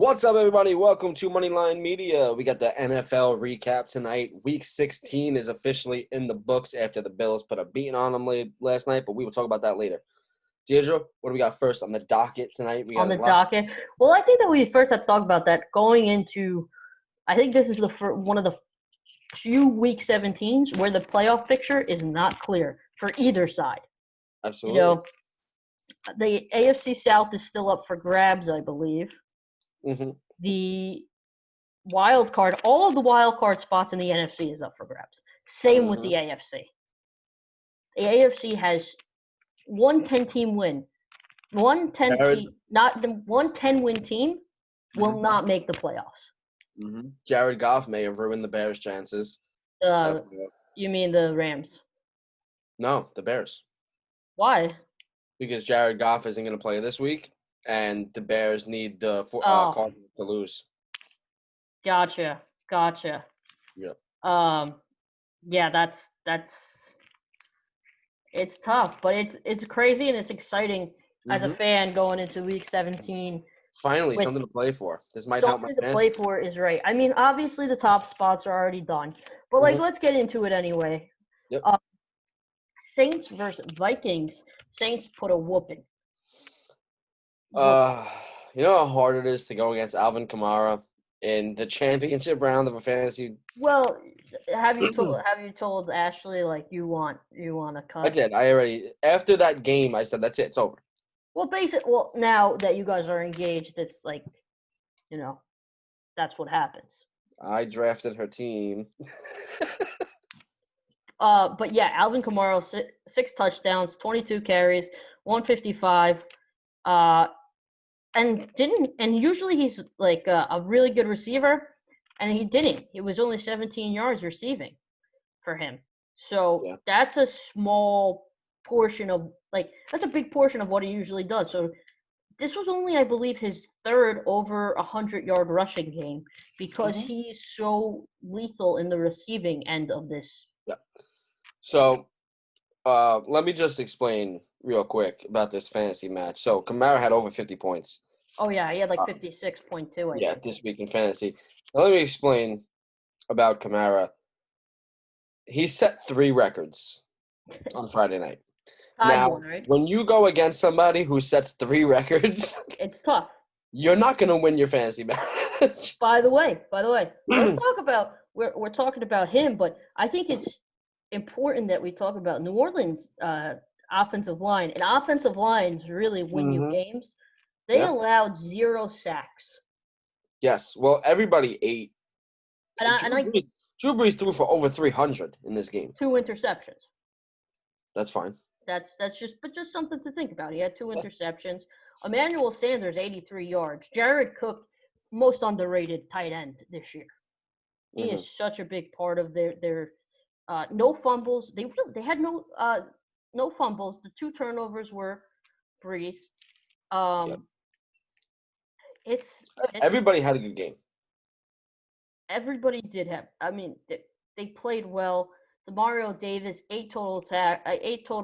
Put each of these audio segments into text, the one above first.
What's up, everybody? Welcome to Moneyline Media. We got the NFL recap tonight. Week 16 is officially in the books after the Bills put a beating on them last night, but we will talk about that later. Deirdre, what do we got first on the docket tonight? We got on the docket. Well, I think that we first have to talk about that going into. I think this is one of the few Week 17s where the playoff picture is not clear for either side. Absolutely. You know, the AFC South is still up for grabs, I believe. Mm-hmm. The wild card, all of the wild card spots in the NFC is up for grabs. Same with the AFC. The AFC has one 10-team win. One 10-win team will not make the playoffs. Mm-hmm. Jared Goff may have ruined the Bears' chances. You mean the Rams? No, the Bears. Why? Because Jared Goff isn't going to play this week, and the Bears need the Cardinals to lose. Gotcha. Yep. Yeah, that's it's tough, but it's crazy and it's exciting as a fan going into Week 17. Finally, something to play for. This might help my Something to play for is right. I mean, obviously the top spots are already done, but let's get into it anyway. Yep. Saints versus Vikings. Saints put a whooping. You know how hard it is to go against Alvin Kamara in the championship round of a fantasy. Well, have you told Ashley like you want a cut? I did. I already after that game. I said that's it. It's over. Well, now that you guys are engaged, it's like, that's what happens. I drafted her team. But yeah, Alvin Kamara, 6 touchdowns, 22 carries, 155. And usually he's like a really good receiver, and he didn't. It was only 17 yards receiving for him. So that's a small portion of that's a big portion of what he usually does. So this was only, I believe, his third over 100-yard rushing game because he's so lethal in the receiving end of this. Yeah. So let me just explain real quick about this fantasy match. So Kamara had over 50 points. Oh, yeah. He had like 56.2, I think. This week in fantasy. Now let me explain about Kamara. He set 3 records on Friday night. When you go against somebody who sets 3 records, it's tough. You're not going to win your fantasy match. By the way, let's talk about we're talking about him, but I think it's important that we talk about New Orleans' offensive line. And offensive lines really win you games. They allowed 0 sacks. Yes, well, everybody ate. Drew Brees threw for over 300 in this game. 2 interceptions. That's fine. That's just something to think about. He had 2 interceptions. Emmanuel Sanders, 83 yards. Jared Cook, most underrated tight end this year. He is such a big part of their no fumbles. They had no fumbles. The 2 turnovers were Brees. Everybody had a good game. Everybody did have. I mean, they played well. Demario Davis, 8 total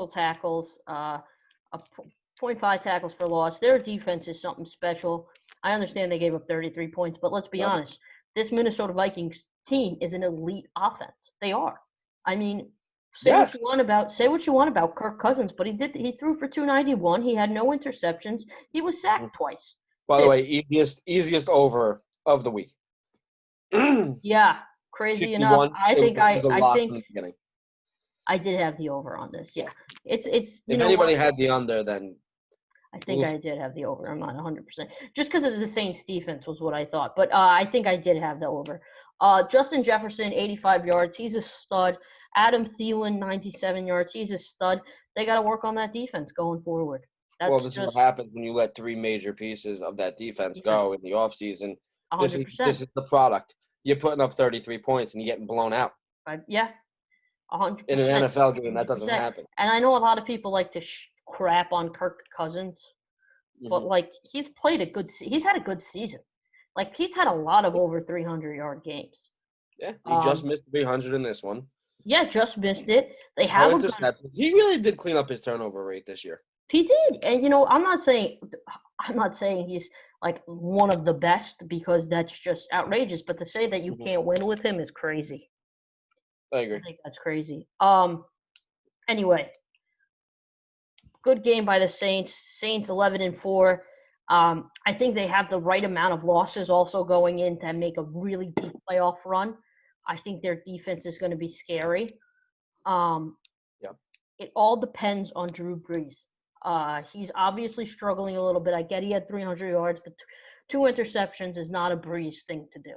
tackles, 0.5 tackles for loss. Their defense is something special. I understand they gave up 33 points, but let's be honest. This Minnesota Vikings team is an elite offense. They are. I mean, say what you want about Kirk Cousins, but he threw for 291. He had no interceptions. He was sacked twice. By the way, easiest over of the week. Yeah, crazy enough. I think I did have the over on this. Yeah, it's. If anybody had the under, then I think I did have the over. I'm not 100%. Just because of the Saints defense was what I thought, but I think I did have the over. Justin Jefferson, 85 yards. He's a stud. Adam Thielen, 97 yards. He's a stud. They got to work on that defense going forward. This is what happens when you let 3 major pieces of that defense go in the offseason. 100%. This is the product. You're putting up 33 points and you're getting blown out. 100%. In an NFL game, that doesn't happen. And I know a lot of people like to crap on Kirk Cousins, but he's had a good season. He's had a lot of over 300-yard games. Yeah, he just missed 300 in this one. Yeah, just missed it. They have He really did clean up his turnover rate this year. He did, and I'm not saying he's like one of the best because that's just outrageous. But to say that you can't win with him is crazy. I agree. I think that's crazy. Anyway, good game by the Saints. Saints 11-4. I think they have the right amount of losses also going in to make a really deep playoff run. I think their defense is going to be scary. It all depends on Drew Brees. He's obviously struggling a little bit. I get he had 300 yards, but 2 interceptions is not a Brees thing to do.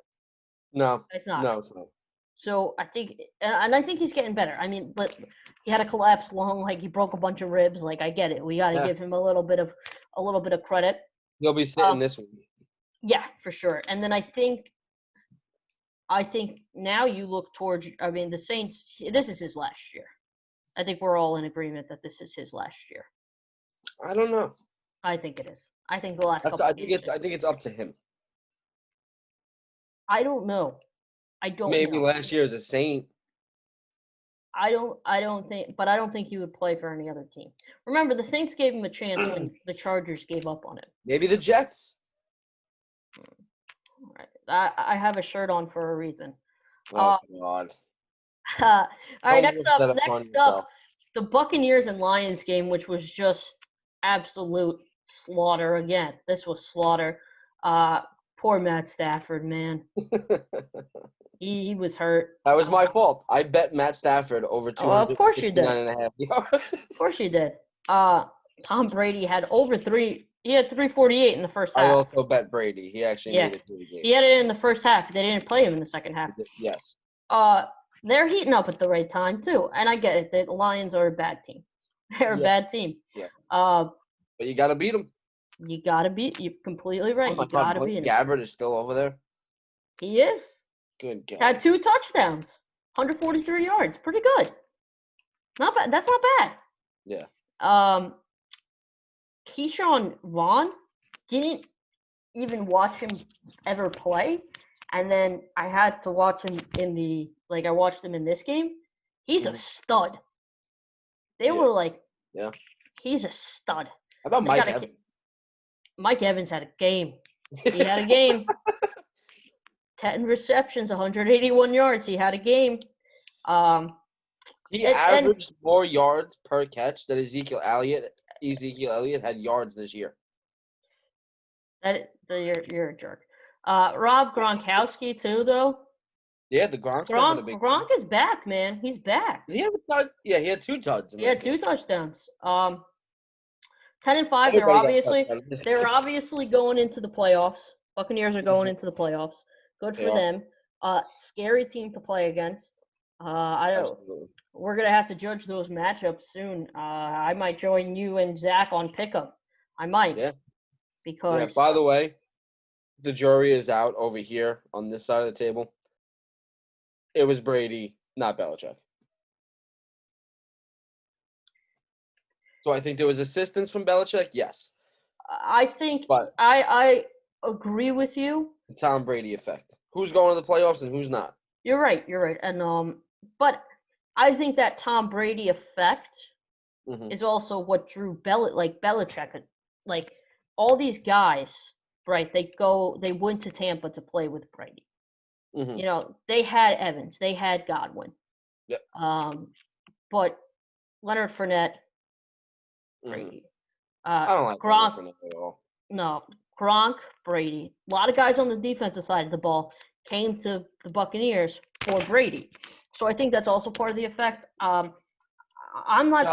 No, It's not. No, it's not. So I think, and I think he's getting better. I mean, he had a collapsed lung, like he broke a bunch of ribs. Like I get it. We got to give him a little bit of credit. He'll be sitting this week. Yeah, for sure. And then I think now you look towards. I mean, the Saints. This is his last year. I think we're all in agreement that this is his last year. I don't know. I think it is. I think the last couple. I think it's up to him. I don't know. Maybe last year as a Saint. I don't think he would play for any other team. Remember, the Saints gave him a chance when the Chargers gave up on him. Maybe the Jets. All right. I have a shirt on for a reason. Oh God. All right, next up, the Buccaneers and Lions game, which was just absolute slaughter again. This was slaughter. Poor Matt Stafford, man. He was hurt. That was my fault. I bet Matt Stafford over 200. Of course you did. Of course you did. Tom Brady had over 3. He had 348 in the first half. I also bet Brady. He actually made it through the game. He had it in the first half. They didn't play him in the second half. Yes. They're heating up at the right time too, and I get it. The Lions are a bad team. They're a bad team. Yeah. But you got to beat them. You're completely right. You got to beat them. Gabbard is still over there. He is. Good God. Had 2 touchdowns, 143 yards. Pretty good. Not bad. That's not bad. Yeah. Keyshawn Vaughn didn't even watch him ever play. And then I had to watch him I watched him in this game. He's a stud. They were like, he's a stud. How about Mike Evans? Mike Evans had a game. He had a game. 10 receptions, 181 yards. He had a game. He averaged more yards per catch than Ezekiel Elliott. Ezekiel Elliott had yards this year. You're a jerk. Rob Gronkowski too, though. Yeah, the Gronk is back, man. He's back. Did he have a touch? Yeah, he had 2 touchdowns. He had 2 touchdowns. 10-5. They're obviously going into the playoffs. Buccaneers are going into the playoffs. Good for them. Scary team to play against. We're gonna have to judge those matchups soon. I might join you and Zach on Pick'em. I might. Yeah. Because. By the way, the jury is out over here on this side of the table. It was Brady, not Belichick. So I think there was assistance from Belichick. Yes. I think. But I agree with you. The Tom Brady effect. Who's going to the playoffs and who's not? You're right. And but I think that Tom Brady effect is also what drew Belichick. Like all these guys, right? They went to Tampa to play with Brady. You know, they had Evans, they had Godwin. Yep. But Leonard Fournette, Brady. I don't like Gronk Fournette at all. No, Gronk, Brady. A lot of guys on the defensive side of the ball came to the Buccaneers for Brady. So I think that's also part of the effect. I'm not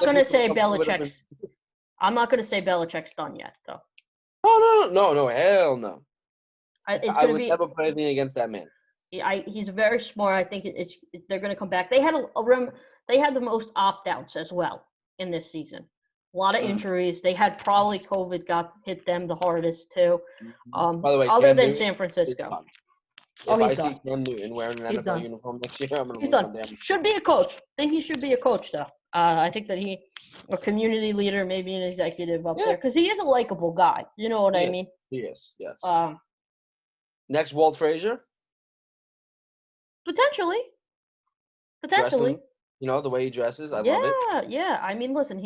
going to say Belichick's done yet, though. No, hell no. I would never put anything against that man. He's very smart. I think they're going to come back. They had they had the most opt-outs as well in this season. A lot of injuries. They had probably COVID hit them the hardest too. By the way, other than San Francisco. If I see Cam Newton wearing an NFL uniform next year, I'm going to done. Should be a coach. I think he should be a coach, though. I think that a community leader, maybe an executive up there, because he is a likable guy. You know what I mean? He is, yes. Next, Walt Frazier? Potentially. Dressing, you know, the way he dresses, I love it. Yeah. I mean, listen,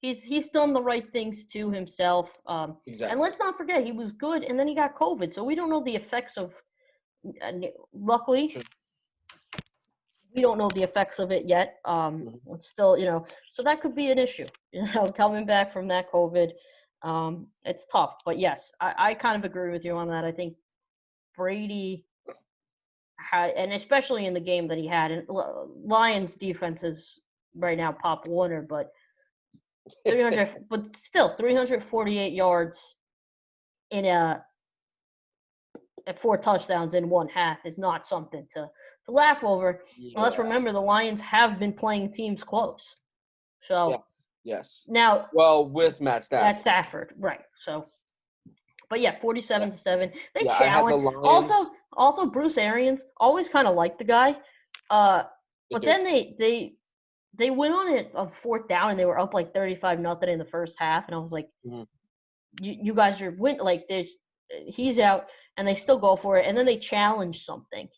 he's done the right things to himself. And Exactly. let's not forget, he was good, and then he got COVID, so we don't know the effects of. Luckily, Sure. we don't know the effects of it yet. It's still, so that could be an issue. Coming back from that COVID, it's tough. But yes, I kind of agree with you on that. I think Brady had, and especially in the game that he had, and Lions defense is right now Pop Warner, but 300, but still 348 yards in at 4 touchdowns in one half is not something to laugh over. Yeah. Let's remember the Lions have been playing teams close. So Yes. now, Well, with Matt Stafford, right? So, but yeah, 47-7. They Yeah, I had the challenge. Lions. Also, Bruce Arians always kind of liked the guy, but then they went on it on 4th down and they were up like 35-0 in the first half, and I was like, you guys are he's out, and they still go for it, and then they challenge something.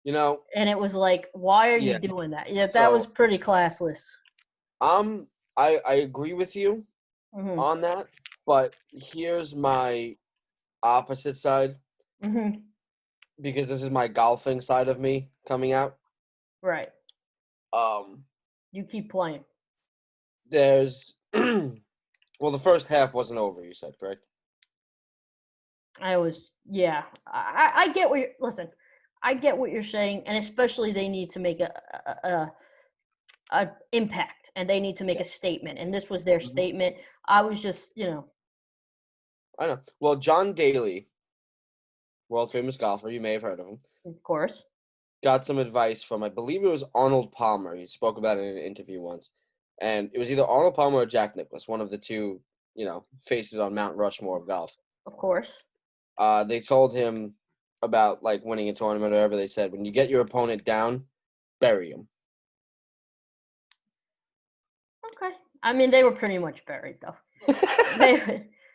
And it was like, why are you doing that? Yeah, that was pretty classless. I agree with you on that, but here's my opposite side, because this is my golfing side of me coming out. Right. You keep playing. There's well, the first half wasn't over, you said, correct? I get what listen, I get what you're saying, and especially they need to make a impact, and they need to make a statement, and this was their statement. I was just, I know. Well, John Daly, world famous golfer, you may have heard of him. Of course. Got some advice from, I believe it was Arnold Palmer. He spoke about it in an interview once. And it was either Arnold Palmer or Jack Nicklaus, one of the two, faces on Mount Rushmore of golf. Of course. They told him about, like, winning a tournament or whatever. They said, when you get your opponent down, bury him. Okay. I mean, they were pretty much buried, though.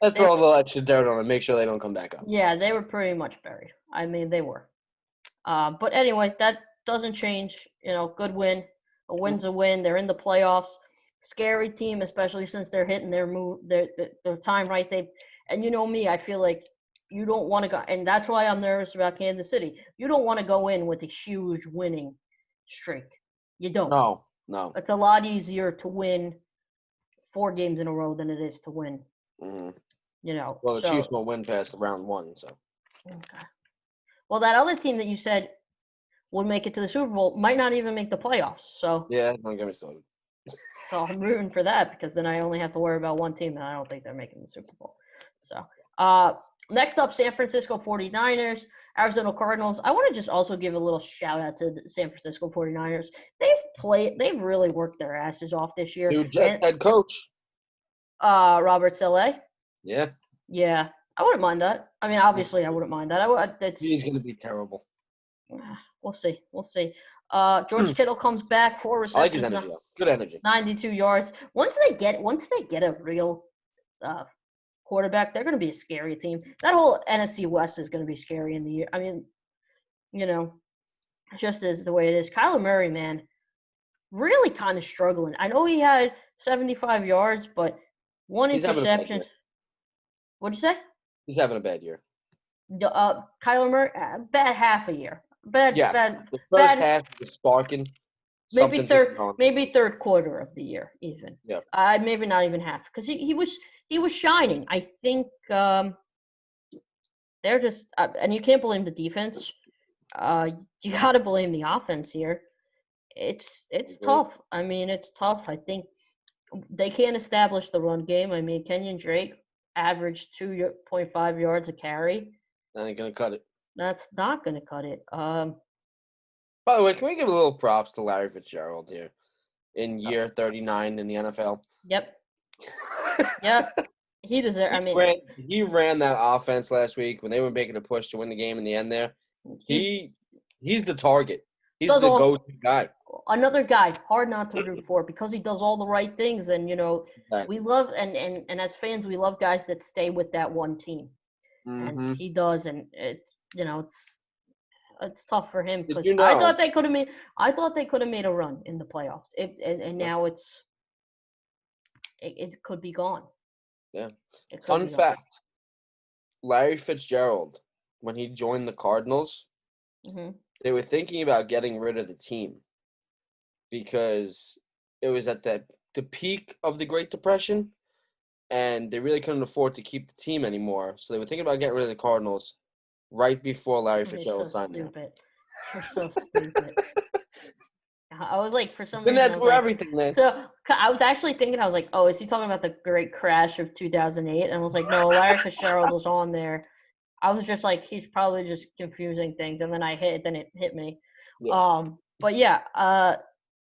Let's throw a little extra dirt on them, make sure they don't come back up. Yeah, they were pretty much buried. I mean, they were. But anyway, that doesn't change. Good win. A win's a win. They're in the playoffs. Scary team, especially since they're hitting their time right. And you know me, I feel like you don't want to go, and that's why I'm nervous about Kansas City. You don't want to go in with a huge winning streak. You don't. No. It's a lot easier to win 4 games in a row than it is to win. Well, the Chiefs won't win past round 1, so. Okay. Well, that other team that you said would make it to the Super Bowl might not even make the playoffs. So yeah, don't get me started. So I'm rooting for that, because then I only have to worry about one team, and I don't think they're making the Super Bowl. So next up, San Francisco 49ers, Arizona Cardinals. I want to just also give a little shout out to the San Francisco 49ers. They've really worked their asses off this year. New head coach. Robert Saleh. Yeah. Yeah. I wouldn't mind that. I mean, obviously, I wouldn't mind that. He's going to be terrible. We'll see. George Kittle comes back, 4 receptions. I like his energy. Good energy. 92 yards. Once they get a real quarterback, they're going to be a scary team. That whole NFC West is going to be scary in the year. I mean, just as the way it is. Kyler Murray, man, really kind of struggling. I know he had 75 yards, but one interception. What'd you say? He's having a bad year. Kyler Murray, bad half a year. Bad. The first half was sparking. Maybe third quarter of the year, even. Yeah. Maybe not even half, because he was shining. I think they're just, and you can't blame the defense. You got to blame the offense here. It's tough. I mean, it's tough. I think they can't establish the run game. I mean, Kenyon Drake averaged 2.5 yards a carry. That ain't gonna cut it. That's not gonna cut it. By the way, can we give a little props to Larry Fitzgerald here in year 39 in the NFL? Yep. He deserves. I mean, he ran that offense last week when they were making a push to win the game in the end. There, he's the target. He's the go-to guy. Another guy, hard not to root for, because he does all the right things, and exactly. We love and as fans, we love guys that stay with that one team, and he does, and it's it's tough for him, because I thought they could have made a run in the playoffs. Now it could be gone. Yeah. It could Fun be gone. fact: Larry Fitzgerald, when he joined the Cardinals, Hmm. they were thinking about getting rid of the team because it was at the peak of the Great Depression, and they really couldn't afford to keep the team anymore. So they were thinking about getting rid of the Cardinals right before Larry You're so Fitzgerald signed there. stupid. You're so stupid. I was like, for some Been reason, there I was through like, everything, man. so I was actually thinking, I was like, oh, is he talking about the great crash of 2008? And I was like, no, Larry Fitzgerald was on there. I was just like, he's probably just confusing things. And then then it hit me. Yeah. But yeah,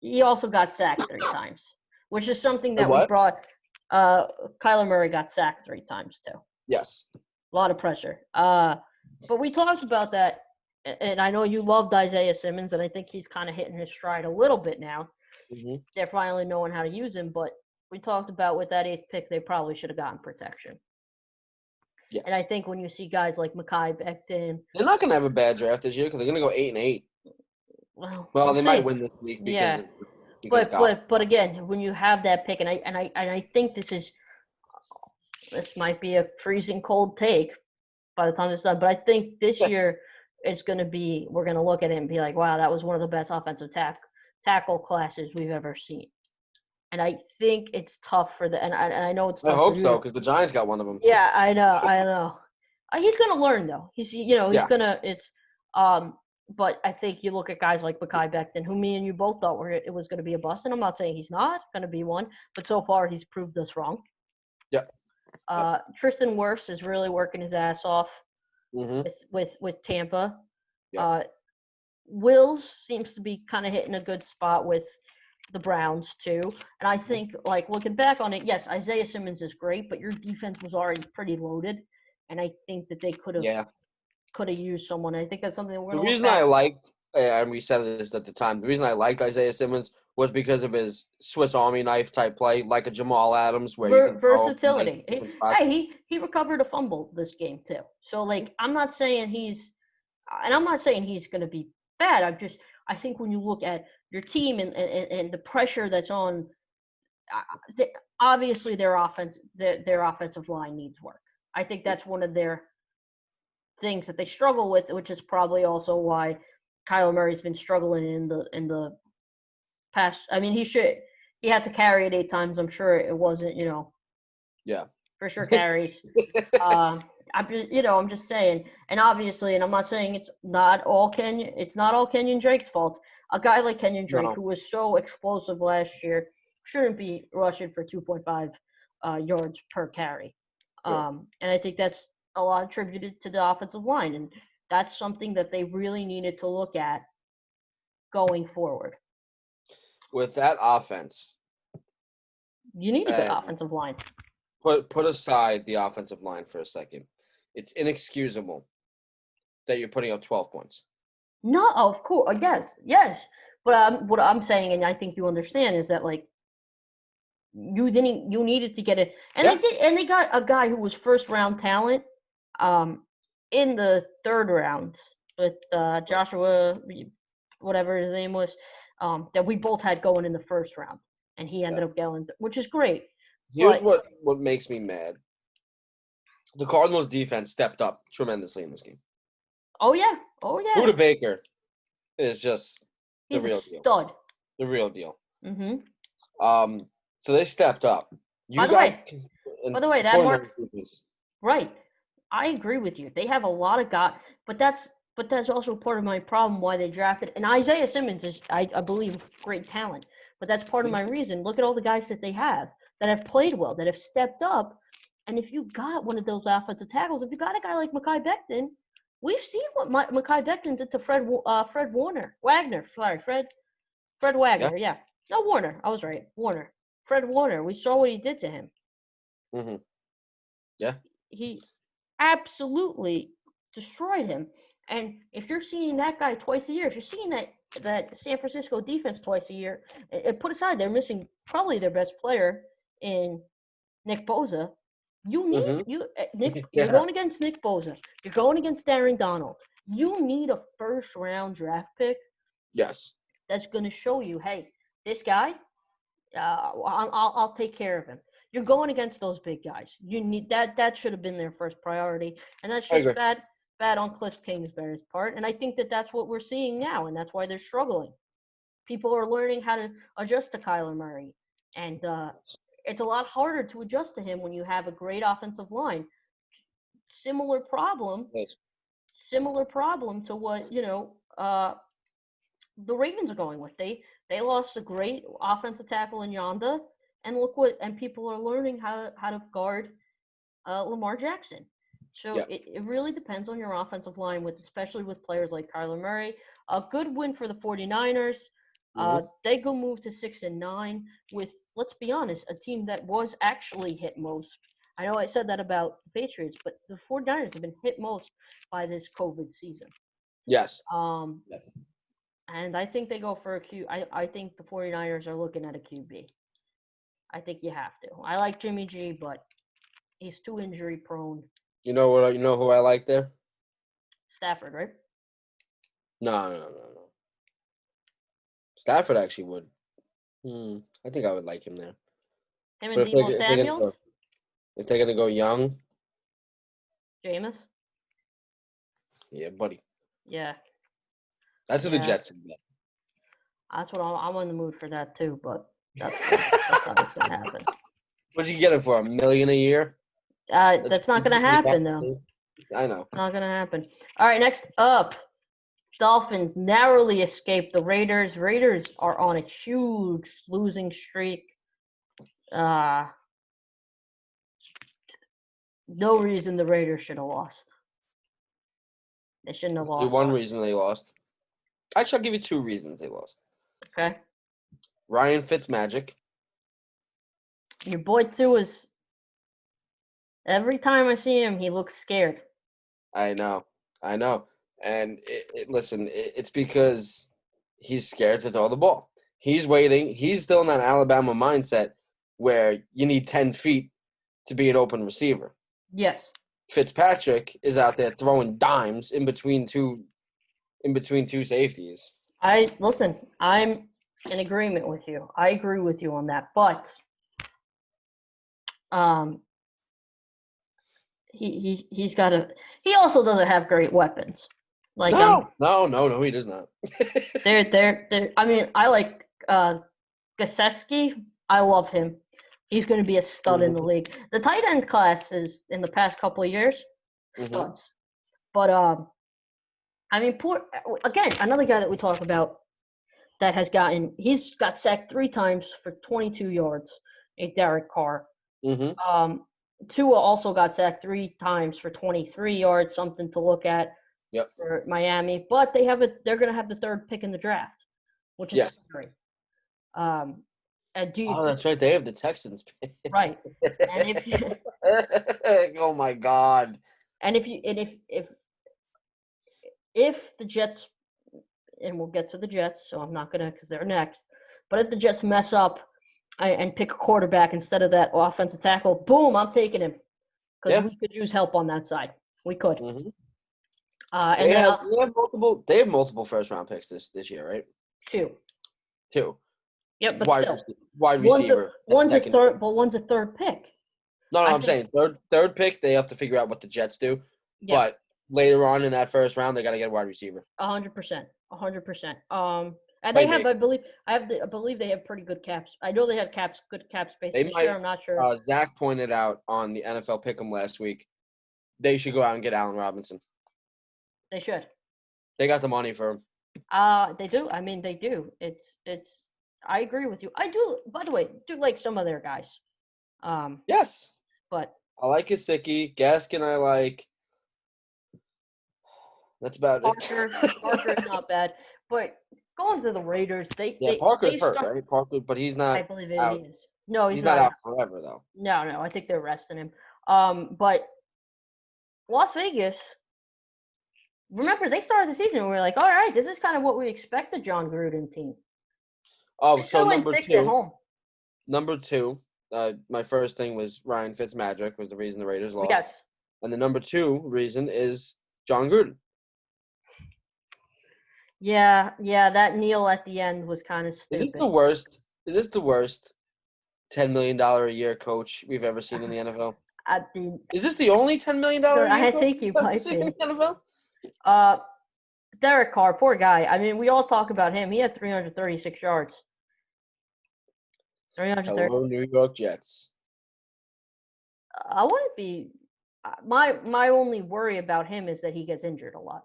he also got sacked 3 times, which is something And that we what? brought. Kyler Murray got sacked 3 times too. Yes. A lot of pressure. But we talked about that, and I know you loved Isaiah Simmons, and I think he's kind of hitting his stride a little bit now. Hmm. They're finally knowing how to use him, but we talked about with that 8th pick, they probably should have gotten protection. Yes. And I think when you see guys like Mekhi Becton, They're not going to have a bad draft this year because they're going to go 8-8. well, Well, we'll they see. might win this week Yeah, because but again, when you have that pick, and I think this might be a freezing cold take by the time it's done, but I think this year it's going to be, we're going to look at it and be like, wow, that was one of the best offensive tackle classes we've ever seen. And I think it's tough for and I know it's tough. I hope for you so because the Giants got one of them. Yeah, I know. He's going to learn though. He's going to. But I think you look at guys like Mekhi Becton, who me and you both thought it was going to be a bust, and I'm not saying he's not going to be one, but so far he's proved us wrong. Yeah. Tristan Wirfs is really working his ass off with Tampa. Yeah. Wills seems to be kind of hitting a good spot with the Browns too. And I think, like, looking back on it, yes, Isaiah Simmons is great, but your defense was already pretty loaded, and I think that they could have used someone. I think that's something we're The going to look reason back. I liked, and we said this at the time, the reason I liked Isaiah Simmons was because of his Swiss Army knife type play, like a Jamal Adams, where you can versatility. Throw, like, spots. He recovered a fumble this game too. So like, I'm not saying he's going to be bad. I think when you look at your team and the pressure that's on, obviously their offensive line needs work. I think that's one of their things that they struggle with, which is probably also why Kyler Murray's been struggling in the past. I mean, he had to carry it 8 times. I'm sure it wasn't, for sure carries. I'm just saying, and obviously, and I'm not saying it's not all Kenyon Drake's fault. A guy like Kenyon Drake, who was so explosive last year, shouldn't be rushing for 2.5 yards per carry. And I think that's a lot attributed to the offensive line, and that's something that they really needed to look at going forward. With that offense, you need a good offensive line. Put aside the offensive line for a second. It's inexcusable that you're putting up 12 points. No, of course, yes. But what I'm saying, and I think you understand, is that like you needed to get it, and they did, and they got a guy who was first round talent, in the 3rd round with Joshua, whatever his name was, that we both had going in the 1st round, and he ended up going, which is great. Here's what makes me mad. The Cardinals defense stepped up tremendously in this game. Oh yeah. Buda Baker is just He's the real a stud. deal. The real deal. Mm-hmm. So they stepped up. By the way, that mark. Right. I agree with you. They have a lot of guys, but that's also part of my problem why they drafted. And Isaiah Simmons is, I believe, great talent. But that's part of my reason. Look at all the guys that they have that have played well, that have stepped up. And if you got one of those offensive tackles, if you got a guy like Mekhi Becton, we've seen what Mekhi Becton did to Fred Wagner. Sorry, Fred Wagner. Yeah. No, Warner. I was right. Warner. Fred Warner. We saw what he did to him. Mm-hmm. Yeah. He absolutely destroyed him. And if you're seeing that guy twice a year, if you're seeing that San Francisco defense twice a year, and put aside they're missing probably their best player in Nick Bosa, you need you're going against Nick Bosa. You're going against Aaron Donald. You need a 1st round draft pick. Yes. That's going to show you, hey, this guy, I'll take care of him. you're going against those big guys. You need that should have been their first priority, and that's I just agree. bad on Cliff Kingsbury's part. And I think that's what we're seeing now, and that's why they're struggling. People are learning how to adjust to Kyler Murray, and it's a lot harder to adjust to him when you have a great offensive line. Similar problem Yes. to what the Ravens are going with. They lost a great offensive tackle in Yonda, and people are learning how to guard Lamar Jackson. So Yeah. it really depends on your offensive line, especially with players like Kyler Murray. A good win for the 49ers. They go move to 6-9 with, let's be honest, a team that was actually hit most. I know I said that about the Patriots, but the 49ers have been hit most by this COVID season. Yes. Yes. And I think they go for a Q. I think the 49ers are looking at a QB. I think you have to. I like Jimmy G, but he's too injury prone. You know what? You know who I like there? Stafford, right? No. Stafford actually would. I think I would like him there. Him and Deebo Samuels? If they're gonna go young, Jameis? yeah, buddy. Yeah. That's what the Jets would get. That's what I'm in the mood for that too, but that's not what's gonna happen. What'd you get it for? $1 million a year? That's not gonna happen though. I know. Not gonna happen. All right, next up. Dolphins narrowly escaped the Raiders. Raiders are on a huge losing streak. No reason the Raiders should have lost. They shouldn't have lost. One reason they lost. Actually, I'll give you two reasons they lost. Okay. Ryan Fitzmagic. Your boy too is. Every time I see him, he looks scared. I know. And listen, it's because he's scared to throw the ball. He's waiting. He's still in that Alabama mindset where you need 10 feet to be an open receiver. Yes. Fitzpatrick is out there throwing dimes in between two safeties. I'm in agreement with you. I agree with you on that. But he's got he also doesn't have great weapons. Like no, he does not. they're I mean, I like Gesicki. I love him. He's going to be a stud in the league. The tight end class is in the past couple of years studs. But I mean, again, another guy that we talk about that he's got sacked 3 times for 22 yards. Derek Carr. Tua also got sacked 3 times for 23 yards, something to look at for Miami. But they're going to have the 3rd pick in the draft, which is scary. That's right. They have the Texans. Right. And oh my God. And if the Jets, and we'll get to the Jets, so I'm not gonna because they're next. But if the Jets mess up and pick a quarterback instead of that offensive tackle, boom, I'm taking him because we could use help on that side. We could. They have multiple first-round picks this year, right? 2. Yep, but wide receiver. One's a third pick. No, I'm saying third pick. They have to figure out what the Jets do. Yeah. But later on in that first round, they got to get a wide receiver. 100%. And they have, I believe they have pretty good caps. I know they have good cap space this year. I'm not sure. Zach pointed out on the NFL Pick'em last week, they should go out and get Allen Robinson. They should. They got the money for him. They do. I mean, they do. It's. I agree with you. I do. By the way, do like some of their guys. Yes. But I like Gesicki. Gaskin I like. That's about it. Parker's not bad. But going to the Raiders, Parker's hurt, right? Parker, but he's not. I believe he is. No, he's not out forever though. No, I think they're resting him. But Las Vegas. Remember, they started the season and we were like, all right, this is kind of what we expect the John Gruden team. Oh, so number 6 2. At home. Number 2, my first thing was Ryan Fitzmagic was the reason the Raiders lost. Yes. And the number 2 reason is John Gruden. Yeah, that kneel at the end was kind of stupid. Is this the worst $10 million a year coach we've ever seen in the NFL? I mean, Is this the only $10 million a year I coach think you we've ever might seen in be. the NFL? Derek Carr, poor guy. I mean, we all talk about him. He had 336 yards. 330. Hello, New York Jets. I wouldn't be. My only worry about him is that he gets injured a lot.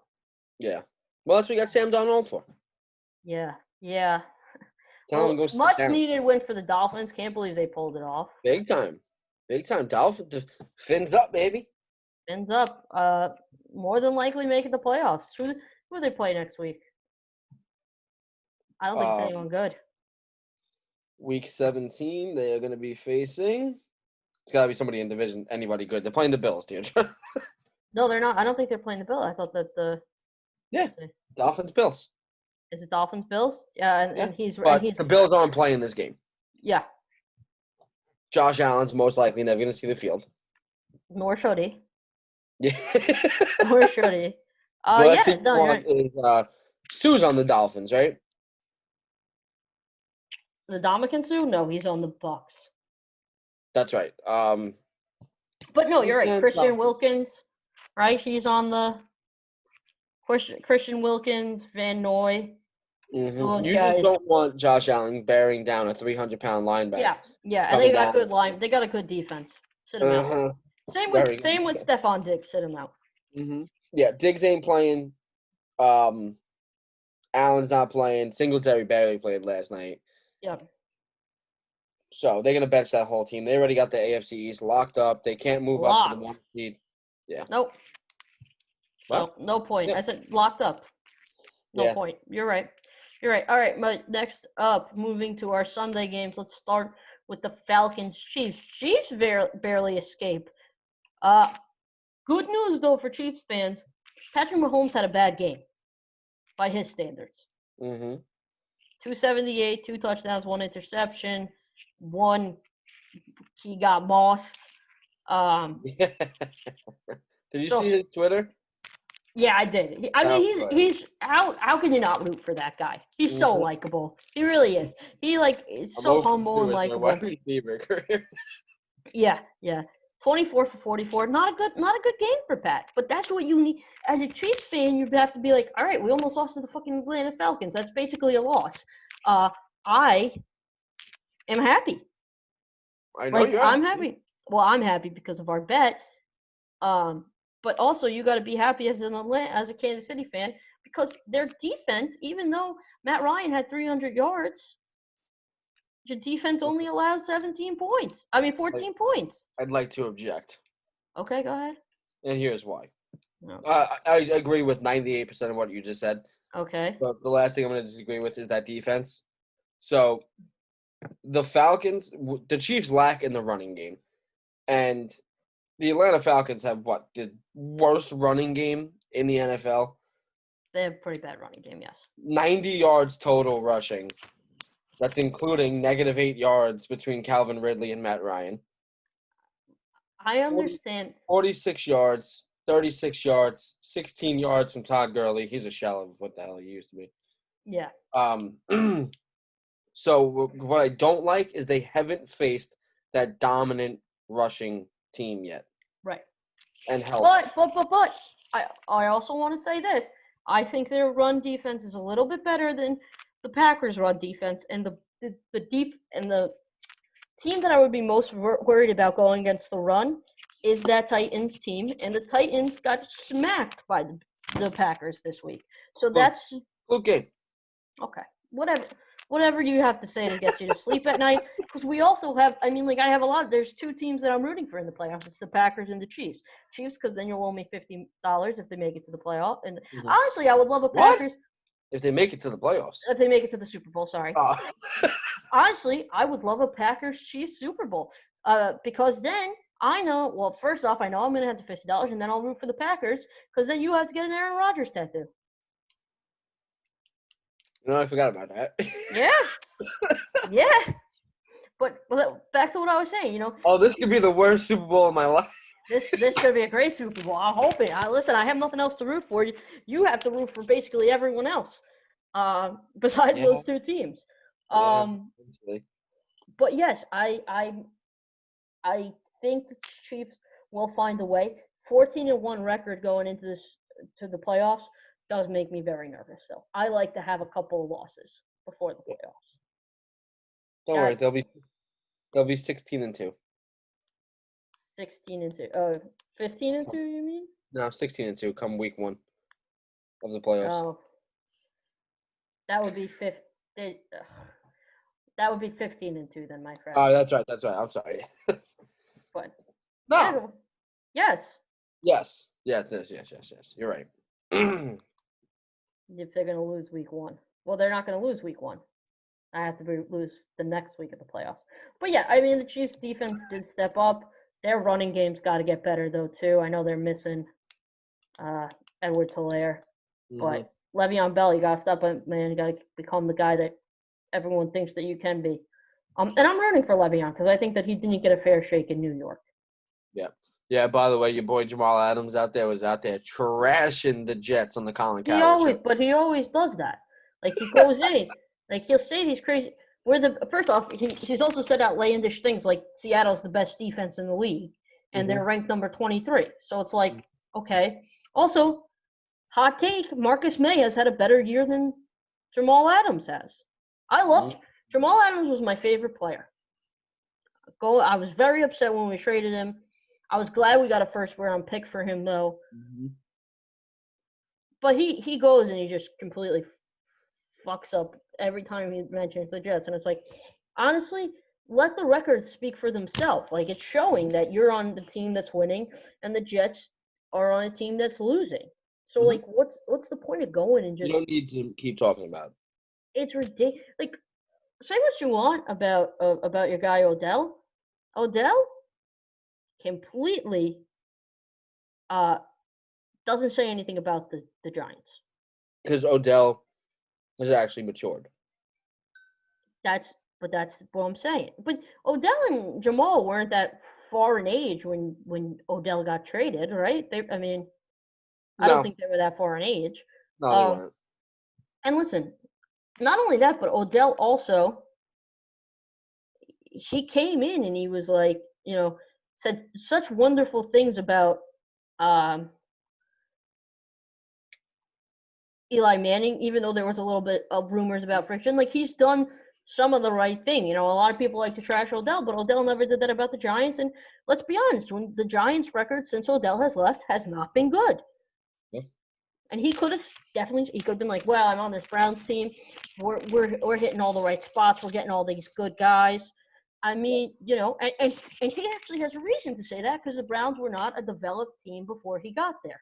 Yeah. Well, that's what we got Sam Darnold for. Yeah. Tell him to go sit Much down. needed win for the Dolphins. Can't believe they pulled it off. Big time. Dolphins, fins up, baby. Ends up more than likely making the playoffs. Who do they play next week? I don't think it's anyone good. Week 17, they are going to be facing. It's got to be somebody in division. Anybody good? They're playing the Bills, Deirdre. No, they're not. I don't think they're playing the Bills. I thought that Dolphins, Bills. Is it Dolphins Bills? Yeah, and he's the Bills aren't playing this game. Yeah. Josh Allen's most likely never going to see the field. Nor should he. Yeah. Nor should he. Is Sue's on the Dolphins, right? The Dominican Sue? No, he's on the Bucks. That's right. But no, you're right. Christian Wilkins, right? He's on the Christian Wilkins, Van Noy. Mm-hmm. You just don't want Josh Allen bearing down a 300-pound linebacker. Yeah, and they got good line. They got a good defense. Sit him out. Same with Stephon Diggs. Sit him out. Mm-hmm. Yeah, Diggs ain't playing. Allen's not playing. Singletary barely played last night. Yeah. So they're gonna bench that whole team. They already got the AFC East locked up. They can't move up to the 1 seed. Yeah. Nope. So no point. Yeah. I said locked up. No point. You're right. All right, but next up, moving to our Sunday games, let's start with the Falcons-Chiefs. Chiefs barely escape. Good news, though, for Chiefs fans. Patrick Mahomes had a bad game by his standards. 278, 2 touchdowns, 1 interception. He got mossed. Did you see his Twitter? Yeah, I did. I mean, he's how can you not root for that guy? He's so likable. He really is. He is so humble and likable. Yeah. 24 for 44. Not a good game for Pat. But that's what you need as a Chiefs fan. You have to be like, all right, we almost lost to the fucking Atlanta Falcons. That's basically a loss. I am happy. I know I'm happy. Well, I'm happy because of our bet. But also, you got to be happy as a Kansas City fan because their defense, even though Matt Ryan had 300 yards, your defense only allowed 14 points. I'd like to object. Okay, go ahead. And here's why. No. I agree with 98% of what you just said. Okay. But the last thing I'm going to disagree with is that defense. So, the Chiefs lack in the running game. And the Atlanta Falcons have the worst running game in the NFL? They have a pretty bad running game, yes. 90 yards total rushing. That's including -8 yards between Calvin Ridley and Matt Ryan. I understand. 46 yards, 36 yards, 16 yards from Todd Gurley. He's a shell of what the hell he used to be. Yeah. So what I don't like is they haven't faced that dominant rushing team yet. Right. And help. But I also want to say this. I think their run defense is a little bit better than the Packers' run defense, and the team that I would be most worried about going against the run is that Titans team, and the Titans got smacked by the Packers this week. So that's okay. Okay, whatever you have to say to get you to sleep at night, because we also have, I have there's 2 teams that I'm rooting for in the playoffs. It's the Packers and the Chiefs. Chiefs, because then you'll owe me $50 if they make it to the playoff. And honestly, I would love a Packers. If they make it to the playoffs. If they make it to the Super Bowl, sorry. Honestly, I would love a Packers-Chiefs Super Bowl because then I know, well, first off, I know I'm going to have the $50, and then I'll root for the Packers because then you have to get an Aaron Rodgers tattoo. No, I forgot about that. Yeah. But back to what I was saying, Oh, this could be the worst Super Bowl of my life. This could be a great Super Bowl. I'm hoping. Listen, I have nothing else to root for. You have to root for basically everyone else besides those 2 teams. But but yes, I think the Chiefs will find a way. 14-1 record going into the playoffs does make me very nervous. Though I like to have a couple of losses before the playoffs. Don't worry, they'll be 16-2. 16-2. 15-2. You mean? No, 16-2 come week 1 of the playoffs. Oh, that would be that would be 15-2 then, my friend. Oh, that's right. I'm sorry. But No. yes. Yes. Yes. You're right. If they're gonna lose week 1, well, they're not gonna lose week 1. I have to lose the next week of the playoffs. But yeah, I mean, the Chiefs' defense did step up. Their running game's got to get better though too. I know they're missing Edwards-Helaire, but Le'Veon Bell, you got to step up, man. You got to become the guy that everyone thinks that you can be. And I'm rooting for Le'Veon because I think that he didn't get a fair shake in New York. Yeah. Yeah, by the way, your boy Jamal Adams was out there trashing the Jets on the Colin Cowherd show. But he always does that. Like, he goes in, like, he'll say these crazy first off, he's also said outlandish things like Seattle's the best defense in the league and they're ranked number 23. So it's like, okay. Also, hot take, Marcus May has had a better year than Jamal Adams has. I loved Jamal Adams was my favorite player. I was very upset when we traded him. I was glad we got a first-round pick for him, though. But he goes and he just completely fucks up every time he mentions the Jets. And it's like, honestly, let the records speak for themselves. Like, it's showing that you're on the team that's winning and the Jets are on a team that's losing. So, like, what's the point of going and just – You don't need to keep talking about it. It's ridiculous. Like, say what you want about your guy Odell. Odell completely doesn't say anything about the Giants. Because Odell has actually matured. That's what I'm saying. But Odell and Jamal weren't that far in age when Odell got traded, right? I don't think they were that far in age. No, they weren't. And listen, not only that, but Odell also, he came in and he was like, said such wonderful things about Eli Manning, even though there was a little bit of rumors about friction. Like, he's done some of the right thing. A lot of people like to trash Odell, but Odell never did that about the Giants. And let's be honest, when the Giants' record since Odell has left has not been good. Yeah. And he could have been like, well, I'm on this Browns team. We're hitting all the right spots. We're getting all these good guys. I mean, and he actually has a reason to say that because the Browns were not a developed team before he got there.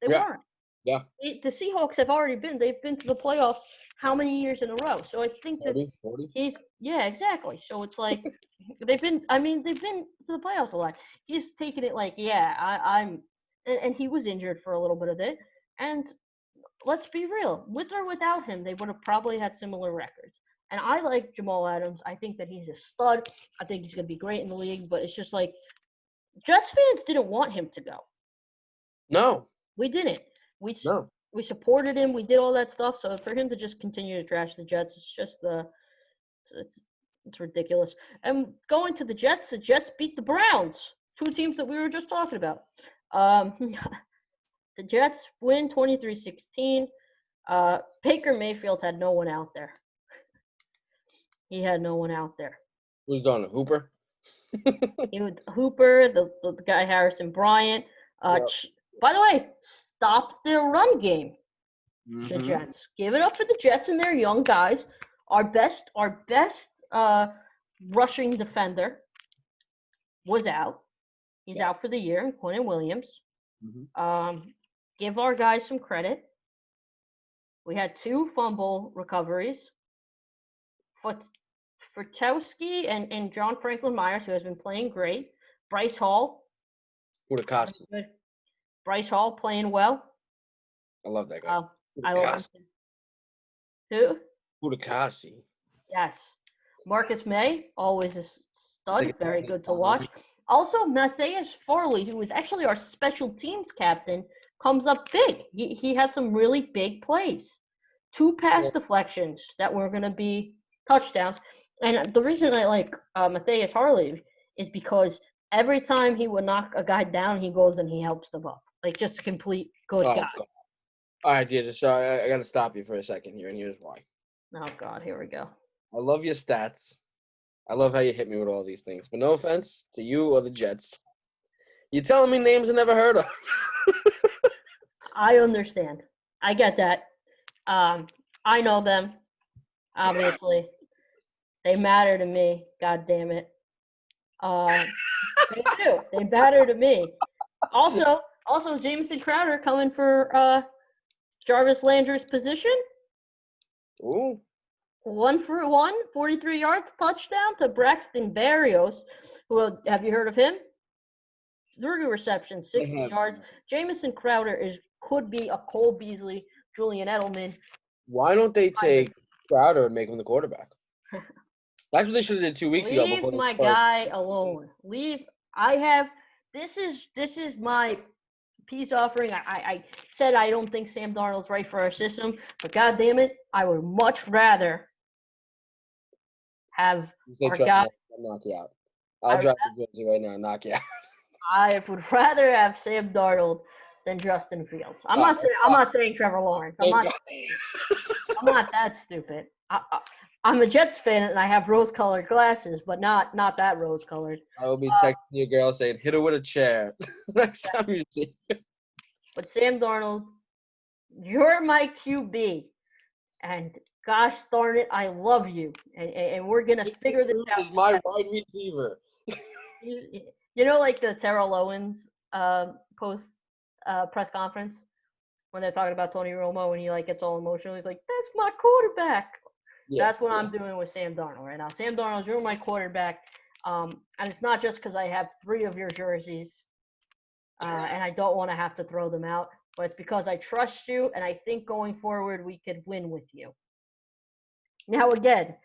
They weren't. Yeah. The Seahawks they've been to the playoffs how many years in a row? So I think that 40. yeah, exactly. So it's like they've been to the playoffs a lot. He's taken it like, and he was injured for a little bit of it. And let's be real, with or without him, they would have probably had similar records. And I like Jamal Adams. I think that he's a stud. I think he's going to be great in the league. But it's just like, Jets fans didn't want him to go. No. We didn't. We supported him. We did all that stuff. So for him to just continue to trash the Jets, it's just it's ridiculous. And going to the Jets beat the Browns, two teams that we were just talking about. The Jets win 23-16. Baker Mayfield had no one out there. He had no one out there. Who's done it? Hooper? Hooper, the guy Harrison Bryant. By the way, stopped their run game. The Jets. Give it up for the Jets and their young guys. Our best rushing defender was out. He's out for the year, Quinnen Williams. Give our guys some credit. We had 2 fumble recoveries. Futowski and John Franklin Myers, who has been playing great. Bryce Hall. Bryce Hall playing well. I love that guy. I love him. Who? Futakasi. Yes. Marcus May, always a stud. Very good to watch. Also, Matthias Farley, who was actually our special teams captain, comes up big. He had some really big plays. 2 pass deflections that were going to be touchdowns. And the reason I like Matthias Harley is because every time he would knock a guy down, he goes and he helps them up. Like, just a complete good Oh, guy. God. All right, Deirdre. Sorry, I got to stop you for a second here, and here's why. Oh, God, here we go. I love your stats. I love how you hit me with all these things. But no offense to you or the Jets. You're telling me names I never heard of. I understand. I get that. I know them, obviously. They matter to me. God damn it. They do. They matter to me. Also, Jamison Crowder coming for Jarvis Landry's position. Ooh. 1-for-1, 43 yards, touchdown to Braxton Berrios. Who have you heard of him? 3 receptions, 60 yards. Jamison Crowder could be a Cole Beasley, Julian Edelman. Why don't they take Crowder and make him the quarterback? That's what they should have did 2 weeks ago. Leave my guy alone. This is my peace offering. I said I don't think Sam Darnold's right for our system, but God damn it, I would much rather have our guy. I'll knock you out. I'll drop the jersey right now and knock you out. I would rather have Sam Darnold than Justin Fields. I'm not saying Trevor Lawrence. I'm not that stupid. I'm a Jets fan and I have rose-colored glasses, but not that rose-colored. I will be texting your girl saying, "Hit her with a chair." Next time you see her. But Sam Darnold, you're my QB, and gosh darn it, I love you, and we're gonna figure this out. This is my wide receiver. You know, like the Terrell Owens post press conference when they're talking about Tony Romo and he like gets all emotional. He's like, "That's my quarterback." Yeah, that's what I'm doing with Sam Darnold right now. Sam Darnold, you're my quarterback, and it's not just because I have 3 of your jerseys, and I don't want to have to throw them out, but it's because I trust you, and I think going forward we could win with you. Now again,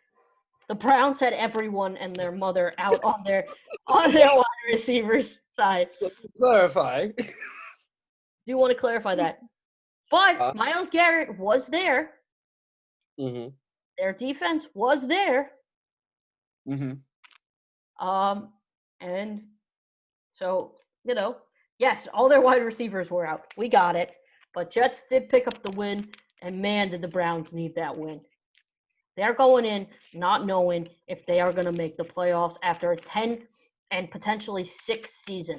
the Browns had everyone and their mother out on their wide receivers side. Clarify. Do you want to clarify that? But Myles Garrett was there. Mm-hmm. Their defense was there. Mm-hmm. And so, yes, all their wide receivers were out. We got it. But Jets did pick up the win, and man, did the Browns need that win. They're going in not knowing if they are going to make the playoffs after a 10 and potentially 6 season.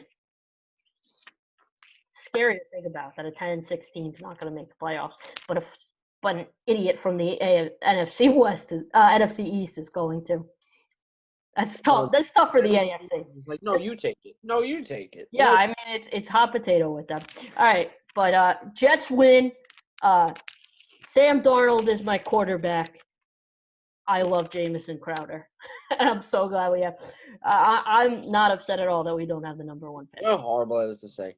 Scary to think about that a 10-6 team is not going to make the playoffs. But an idiot from the NFC West, NFC East is going to. That's tough. That's tough for the AFC. Like, no, you take it. No, you take it. Yeah, I mean it's hot potato with them. All right, but Jets win. Sam Darnold is my quarterback. I love Jamison Crowder. I'm so glad we have. I'm not upset at all that we don't have the number 1 pick. How horrible it is to say.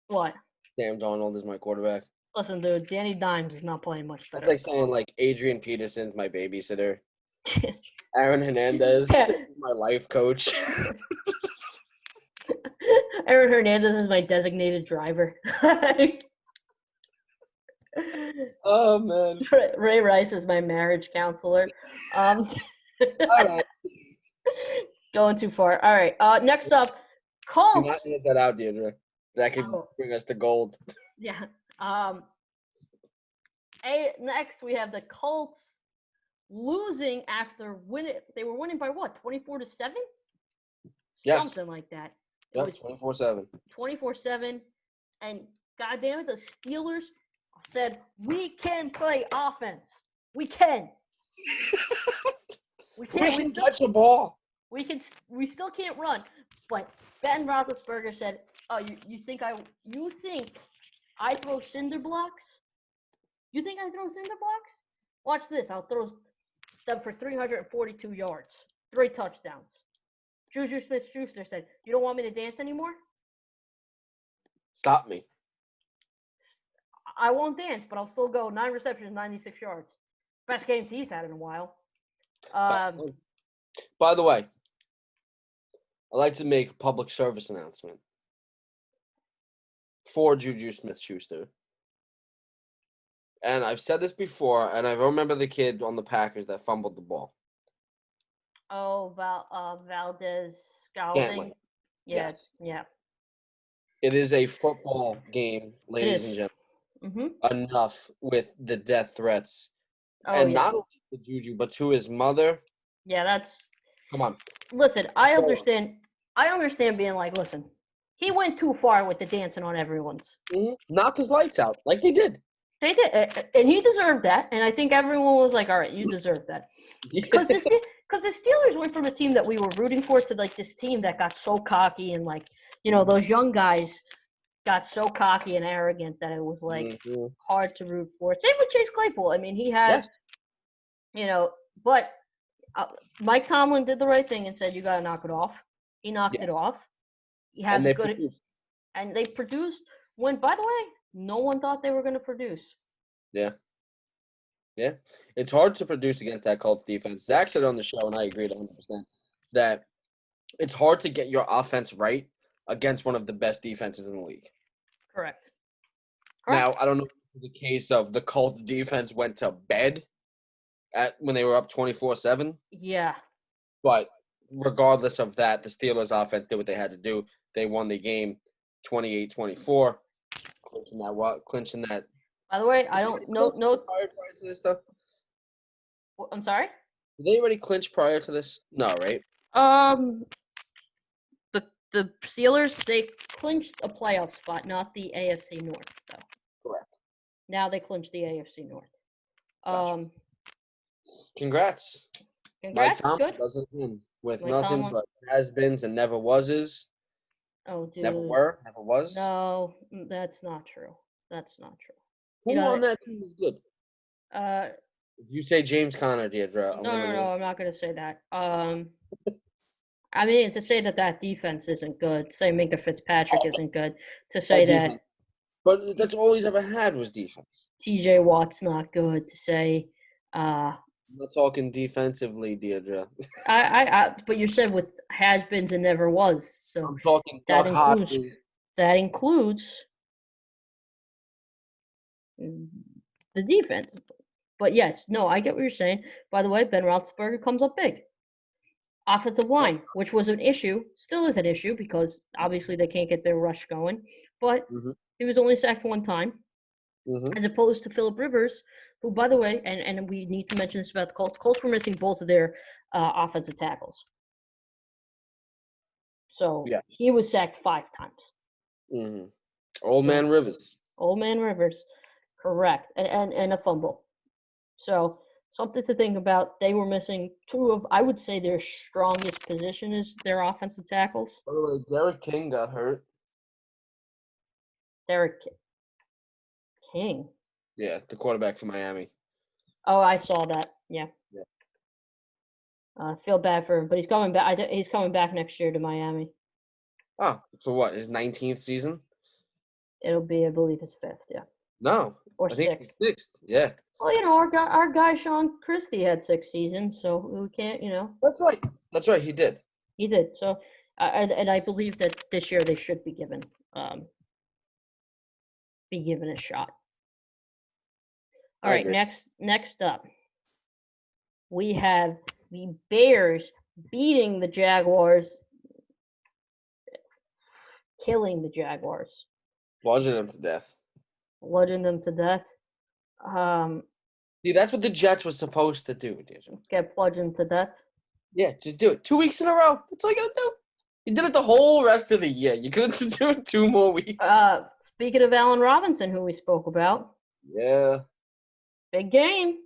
What? Sam Darnold is my quarterback. Listen, dude, Danny Dimes is not playing much better. It's like saying, like, Adrian Peterson's my babysitter. Aaron Hernandez is my life coach. Aaron Hernandez is my designated driver. Oh, man. Ray Rice is my marriage counselor. All right. Going too far. All right. Next up, Colts. Do not get that out, Deirdre. That could bring us to gold. Yeah. Next, we have the Colts losing after winning. They were winning by what? 24-7? Yes. Something like that. Yep, 24-7. 24-7. And God damn it, the Steelers said, we can play offense. We can. We can touch the ball. We still can't run. But Ben Roethlisberger said, "Oh, you think I throw cinder blocks? You think I throw cinder blocks? Watch this. I'll throw them for 342 yards, 3 touchdowns." Juju Smith-Schuster said, "You don't want me to dance anymore? Stop me. I won't dance, but I'll still go 9 receptions, 96 yards. Best games he's had in a while." By the way, I'd like to make a public service announcement for Juju Smith-Schuster. And I've said this before, and I remember the kid on the Packers that fumbled the ball. Oh, Valdez Scantling. Scalding. Yeah, Yes. yeah, It is a football game, it ladies and is. gentlemen. Mm-hmm. Enough with the death threats. Oh And yeah, not only to Juju, but to his mother. yeah. That's Come on. listen. I Go on. understand. I understand being like, listen, he went too far with the dancing on everyone's. Knock his lights out like they did. They did, and he deserved that. And I think everyone was like, all right, you deserve that. Because the Steelers went from a team that we were rooting for to like this team that got so cocky and like those young guys got so cocky and arrogant that it was like hard to root for. Same with Chase Claypool. I mean, he had Yes. but Mike Tomlin did the right thing and said you got to knock it off. He knocked it Yes. off. He And has they good, produced. and they produced when. By the way, no one thought they were going to produce. Yeah. Yeah. It's hard to produce against that Colts defense. Zach said on the show, and I agreed 100%, that it's hard to get your offense right against one of the best defenses in the league. Correct. Now, I don't know if it's the case of the Colts defense went to bed when they were up 24-7. Yeah. But regardless of that, the Steelers offense did what they had to do. They won the game 28-24, clinching that. By the way, I don't know. No, Prior to this stuff? I'm sorry. Did they already clinch prior to this? No, right? The Steelers, they clinched a playoff spot, not the AFC North, though. Correct. Now they clinched the AFC North. Gotcha. Congrats. Mike Congrats, Tomlin good. doesn't win with Mike nothing Tomlin. but has-beens and never was's. Oh, dude. Never were, never was. No, that's not true. That's not true. Who on that team is good? If you say James Conner, Deirdre, no, I'm not going to say that. I mean, to say that defense isn't good, to say Minka Fitzpatrick isn't good, to say that but that's all he's ever had was defense. TJ Watt's not good, to say I'm not talking defensively, Deirdre. but you said with has-beens and never was, so I'm talking that includes the defense. But yes, no, I get what you're saying. By the way, Ben Roethlisberger comes up big. Offensive line, which was an issue, still is an issue because obviously they can't get their rush going. But he was only sacked one time, as opposed to Phillip Rivers, who, by the way, and we need to mention this about the Colts. Colts were missing both of their offensive tackles. So he was sacked 5 times. Old man Rivers. Old man Rivers, correct, and a fumble. So something to think about. They were missing 2 of, I would say, their strongest position is their offensive tackles. By the way, Derek King got hurt. Derek King? Yeah, the quarterback for Miami. Oh, I saw that. Yeah. I feel bad for him, but he's coming back. He's coming back next year to Miami. Oh, for what? His 19th season? It'll be, I believe, his 5th. Yeah. No, or I think 6th. 6th. Yeah. Well, our guy Sean Christie had 6 seasons, so we can't, That's right. That's right. He did. He did. So, and I believe that this year they should be given a shot. All right, next up, we have the Bears beating the Jaguars, killing the Jaguars. Bludgeoning them to death. See, that's what the Jets were supposed to do, dude. Get bludgeoned to death? Yeah, just do it. 2 weeks in a row. That's all you gotta do. You did it the whole rest of the year. You couldn't just do it 2 more weeks. Speaking of Allen Robinson, who we spoke about. Yeah. Big game.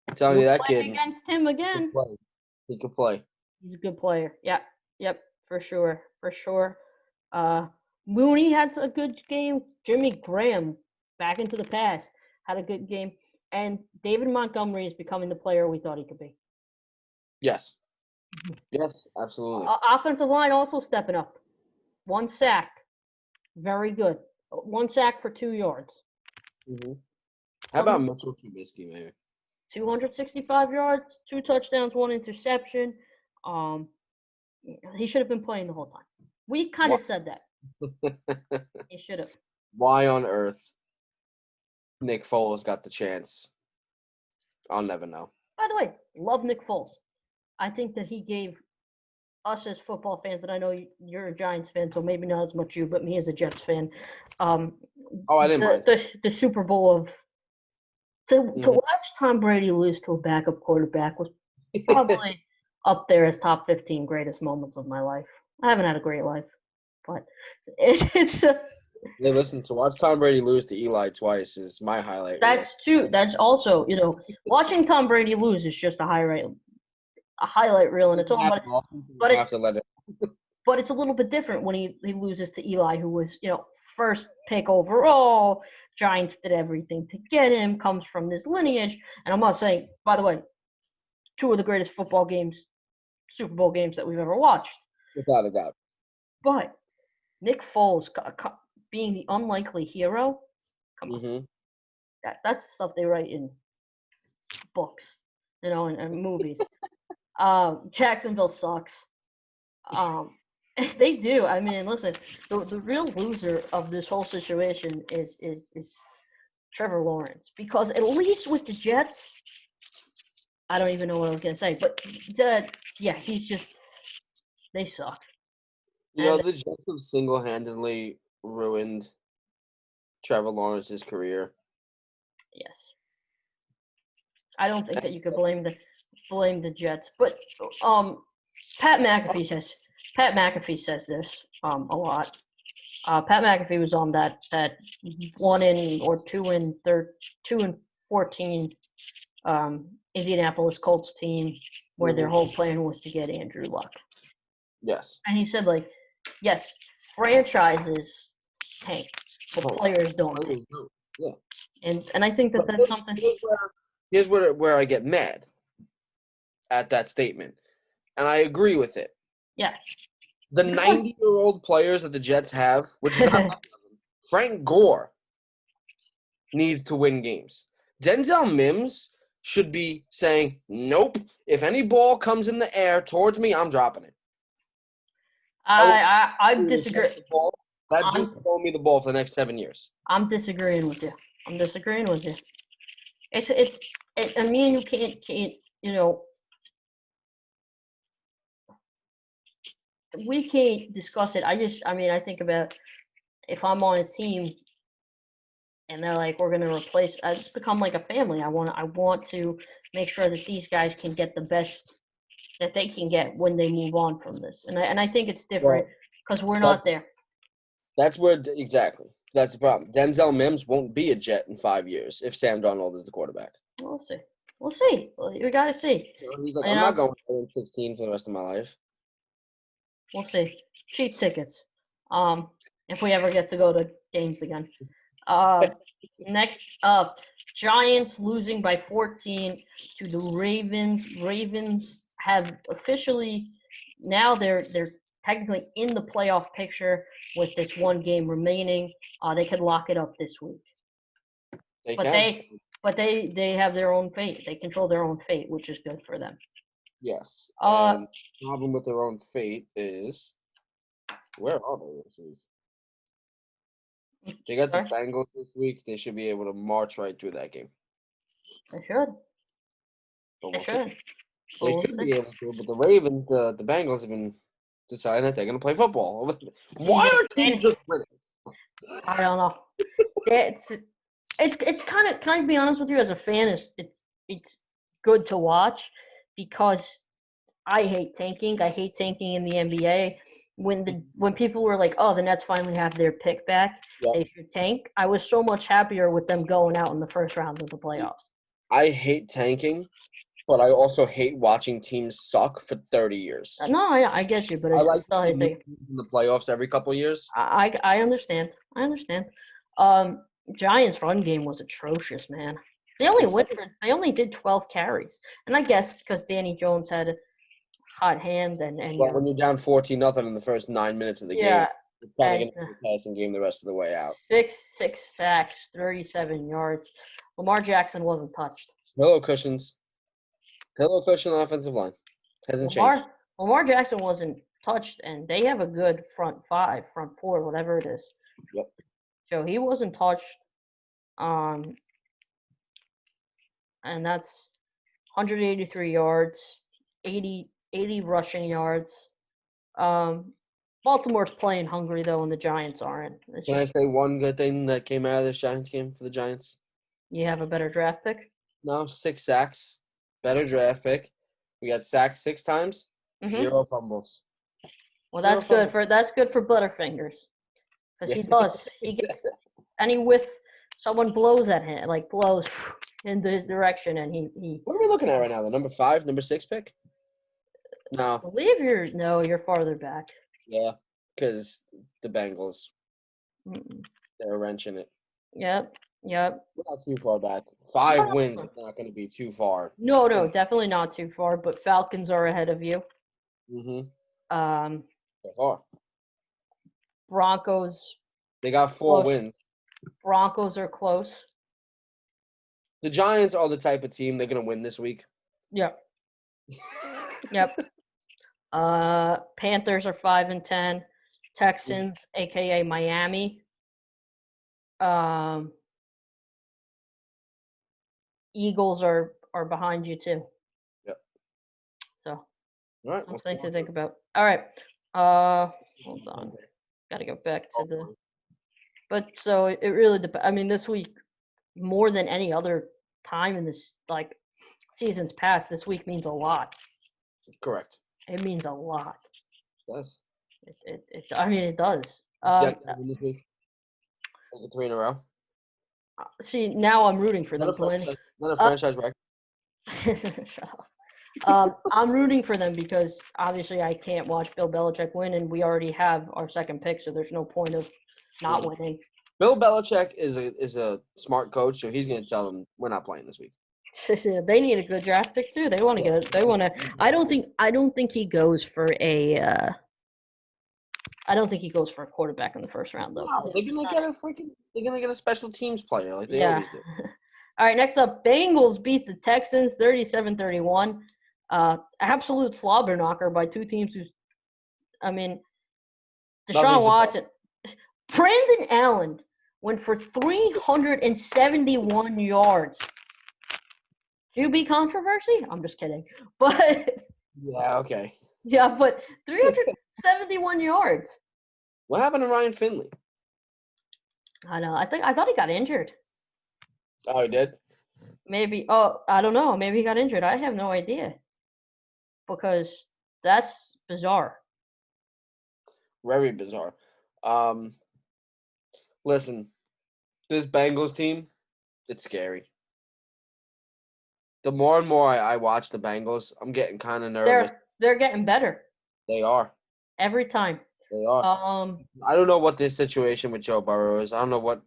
I'm telling you, that kid. Against him again. He could play. He's a good player. Yep, for sure. Mooney had a good game. Jimmy Graham, back into the past, had a good game. And David Montgomery is becoming the player we thought he could be. Yes. Yes, absolutely. Offensive line also stepping up. 1 sack. Very good. 1 sack for 2 yards. How about Mitchell Trubisky, maybe? 265 yards, 2 touchdowns, 1 interception. He should have been playing the whole time. We kind of said that. He should have. Why on earth Nick Foles got the chance? I'll never know. By the way, love Nick Foles. I think that he gave us as football fans, and I know you're a Giants fan, so maybe not as much you, but me as a Jets fan, I didn't mind. the Super Bowl of to Mhm. watch Tom Brady lose to a backup quarterback was probably up there as top 15 greatest moments of my life. I haven't had a great life, but it's Hey, listen, to watch Tom Brady lose to Eli twice is my highlight reel. that's too. That's also watching Tom Brady lose is just a highlight reel, and it's all. But You it's have to let it. but it's a little bit different when he loses to Eli, who was first pick overall. Giants did everything to get him. Comes from this lineage, and I'm not saying. By the way, two of the greatest football games, Super Bowl games that we've ever watched. Without a doubt. But Nick Foles being the unlikely hero, come on, Mm-hmm. that's the stuff they write in books, and movies. Jacksonville sucks. Um, they do. I mean, listen, the real loser of this whole situation is Trevor Lawrence, because at least with the Jets, I don't even know what I was gonna say, but he's just they suck. And The Jets have single-handedly ruined Trevor Lawrence's career. yes, I don't think that you could blame the Jets, but Pat McAfee says this a lot. Pat McAfee was on that 2-14 Indianapolis Colts team where their whole plan was to get Andrew Luck. Yes. And he said, yes, franchises tank, but players don't tank. Yeah. And I think that that's something. Here's where I get mad at that statement, and I agree with it. Yeah. The 90-year-old players that the Jets have, which is not many of them, Frank Gore needs to win games. Denzel Mims should be saying, nope, if any ball comes in the air towards me, I'm dropping it. I disagree. That dude will throw me the ball for the next 7 years. I'm disagreeing with you. It's I mean, you can't we can't discuss it. I think about if I'm on a team and they're like, we're going to replace, I just become like a family. I want to make sure that these guys can get the best that they can get when they move on from this. And I think it's different because we're not there. That's exactly. That's the problem. Denzel Mims won't be a Jet in 5 years if Sam Darnold is the quarterback. We'll see. We got to see. He's like, I'm not going to 16 for the rest of my life. We'll see. Cheap tickets. If we ever get to go to games again. Next up, Giants losing by 14 to the Ravens. Ravens have officially now they're technically in the playoff picture with this one game remaining. They could lock it up this week. But they have their own fate. They control their own fate, which is good for them. Yes. And the problem with their own fate is, where are they this week? They got the Bengals this week. They should be able to march right through that game. They should. They should be able to, but the Ravens, the Bengals have been deciding that they're going to play football. Why are teams just winning? I don't know. It's kind of. Can I be honest with you? As a fan, it's good to watch because I hate tanking. I hate tanking in the NBA. When people were like, "Oh, the Nets finally have their pick back. They should tank," I was so much happier with them going out in the first round of the playoffs. I hate tanking, but I also hate watching teams suck for 30 years. No, I get you, but I like to see teams in the playoffs every couple of years. I understand. Giants' run game was atrocious, man. They only did 12 carries, and I guess because Danny Jones had a hot hand and when you're down 14-0 in the first 9 minutes of the game, you're trying to get a passing game the rest of the way out. Six sacks, 37 yards. Lamar Jackson wasn't touched. Pillow cushion offensive line hasn't changed. Lamar Jackson wasn't touched, and they have a good front four, whatever it is. Yep. So he wasn't touched. And that's 183 yards, 80 80 rushing yards. Baltimore's playing hungry though, and the Giants aren't. It's Can I just say one good thing that came out of this Giants game for the Giants? you have a better draft pick. No, 6 sacks. Better draft pick. We got sacked 6 times, Mm-hmm. 0 fumbles. Well, 0 that's good fumbles. for Butterfingers, because Yeah. he gets any whiff someone blows at him, like blows into his direction, and he. What are we looking at right now? The number 5, number 6 pick? No. I believe you're farther back. Yeah, because the Bengals, Mm-mm. they're wrenching it. Yep. We're not too far back. 5 No. wins is not going to be too far. No, definitely not too far. But Falcons are ahead of you. Mm-hmm. So far. Broncos. They got 4 Close. wins. Broncos are close. The Giants are the type of team they're going to win this week. Yep. Panthers are 5-10. Texans, aka Miami. Eagles are behind you too. Yep. So, all right, some things to think about. All right. Hold on. Got to go back to the. But so it really depends. I mean, this week more than any other time in this seasons past, this week means a lot. Correct. It means a lot. It does. I mean, it does. This week. 3 in a row. See, now I'm rooting for them to win. Not a franchise record. I'm rooting for them because obviously I can't watch Bill Belichick win, and we already have our second pick, so there's no point of not winning. Bill Belichick is a smart coach, so he's going to tell them we're not playing this week. They need a good draft pick too. They want to get. They want to. I don't think he goes for a. I don't think he goes for a quarterback in the first round though. No, they're gonna get a special teams player like they always do. All right, next up, Bengals beat the Texans 37-31. Absolute slobber knocker by two teams who, I mean, Deshaun Watson. Brandon Allen went for 371 yards. QB controversy? I'm just kidding. But yeah, okay. Yeah, but 371 yards. What happened to Ryan Finley? I know. I thought he got injured. Oh, he did? Maybe. Oh, I don't know. Maybe he got injured. I have no idea. Because that's bizarre. Very bizarre. Listen, this Bengals team, it's scary. The more and more I watch the Bengals, I'm getting kind of nervous. They're getting better. They are. Every time. They are. I don't know what this situation with Joe Burrow is. I don't know what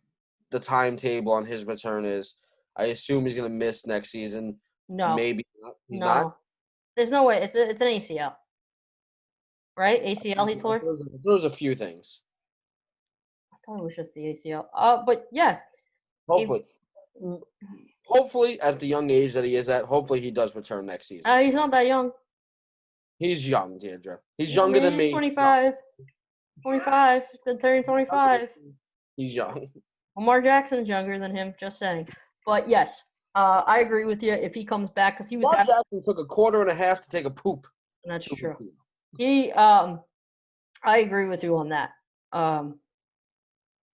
the timetable on his return is. I assume he's going to miss next season. No. Maybe not. He's no. not? There's no way. It's an ACL. Right? ACL he tore? There was a few things. I thought it was just the ACL. But yeah. Hopefully, at the young age that he is at, hopefully he does return next season. He's not that young. He's young, Deirdre. He's younger than me. 25. 25. He's been turning 25. He's young. Lamar Jackson's younger than him, just saying. But yes, I agree with you. If he comes back, because he was. Lamar Jackson took a quarter and a half to take a poop. That's true. I agree with you on that.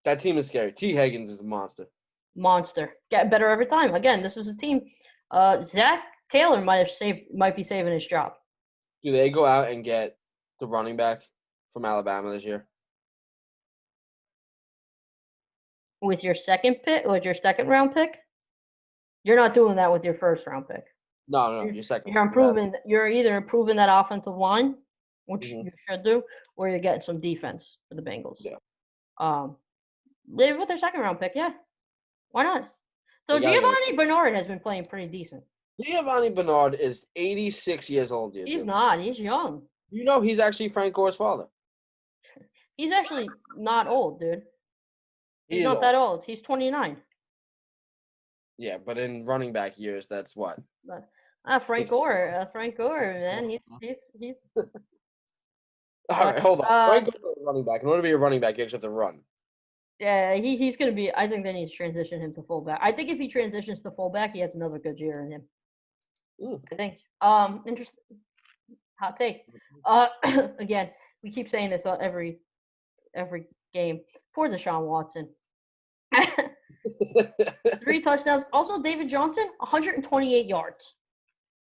That team is scary. T. Higgins is a monster. Get better every time. Again, this was a team. Zach Taylor might be saving his job. Do they go out and get the running back from Alabama this year? With your second round pick? You're not doing that with your first round pick. No, your second. You're either improving that offensive line, which you should do, or you're getting some defense for the Bengals. Yeah. With their second round pick, yeah. Why not? So Giovanni Bernard has been playing pretty decent. Giovanni Bernard is 86 years old. He's not. He's young. You know he's actually Frank Gore's father. He's actually not old, dude. He's not old. that old. He's 29. Yeah, but in running back years, that's what? Frank Gore. Frank Gore, man. He's All right, hold on. Frank Gore is running back. In order to be a running back, you just have to run. Yeah, he's going to be – I think they need to transition him to fullback. I think if he transitions to fullback, he has another good year in him. I think. Interesting. Hot take. Again, we keep saying this on every game. Poor Deshaun Watson. 3 touchdowns. Also, David Johnson, 128 yards.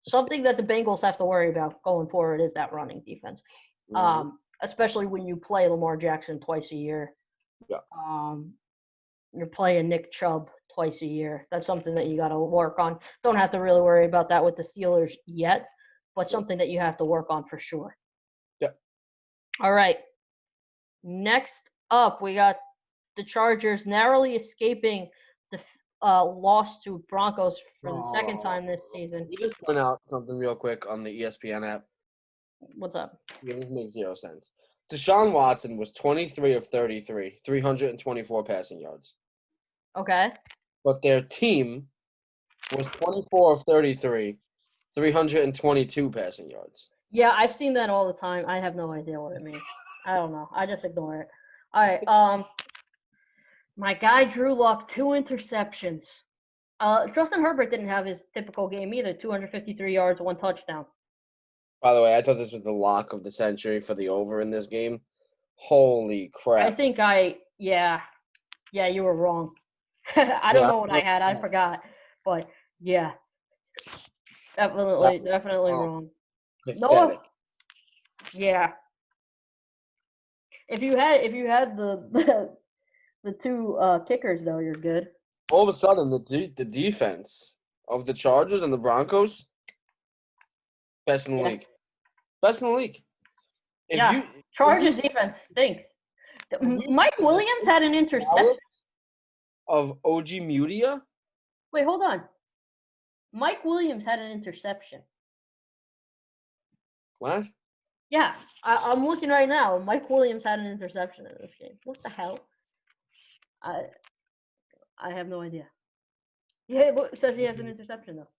Something that the Bengals have to worry about going forward is that running defense, especially when you play Lamar Jackson twice a year. Yeah. You're playing Nick Chubb twice a year. That's something that you got to work on. Don't have to really worry about that with the Steelers yet, but something that you have to work on for sure. Yeah. All right. Next up, we got the Chargers narrowly escaping the loss to Broncos for the second time this season. You just point out something real quick on the ESPN app. What's up? It makes 0 sense. Deshaun Watson was 23 of 33, 324 passing yards. Okay. But their team was 24 of 33, 322 passing yards. Yeah, I've seen that all the time. I have no idea what it means. I don't know. I just ignore it. All right. My guy Drew Lock, 2 interceptions. Justin Herbert didn't have his typical game either. 253 yards, 1 touchdown. By the way, I thought this was the lock of the century for the over in this game. Holy crap. I think yeah, you were wrong. I don't know what I had. I forgot. But, yeah. Definitely wrong. Pathetic. No. Yeah. If you had the 2 kickers though, you're good. All of a sudden, the defense of the Chargers and the Broncos, best in the league. Best in the league. Chargers defense stinks. Mike Williams had an interception. Of OG Mudia? Wait, hold on. Mike Williams had an interception. What? Yeah, I'm looking right now. Mike Williams had an interception in this game. What the hell? I have no idea. Yeah, it says he has an interception though.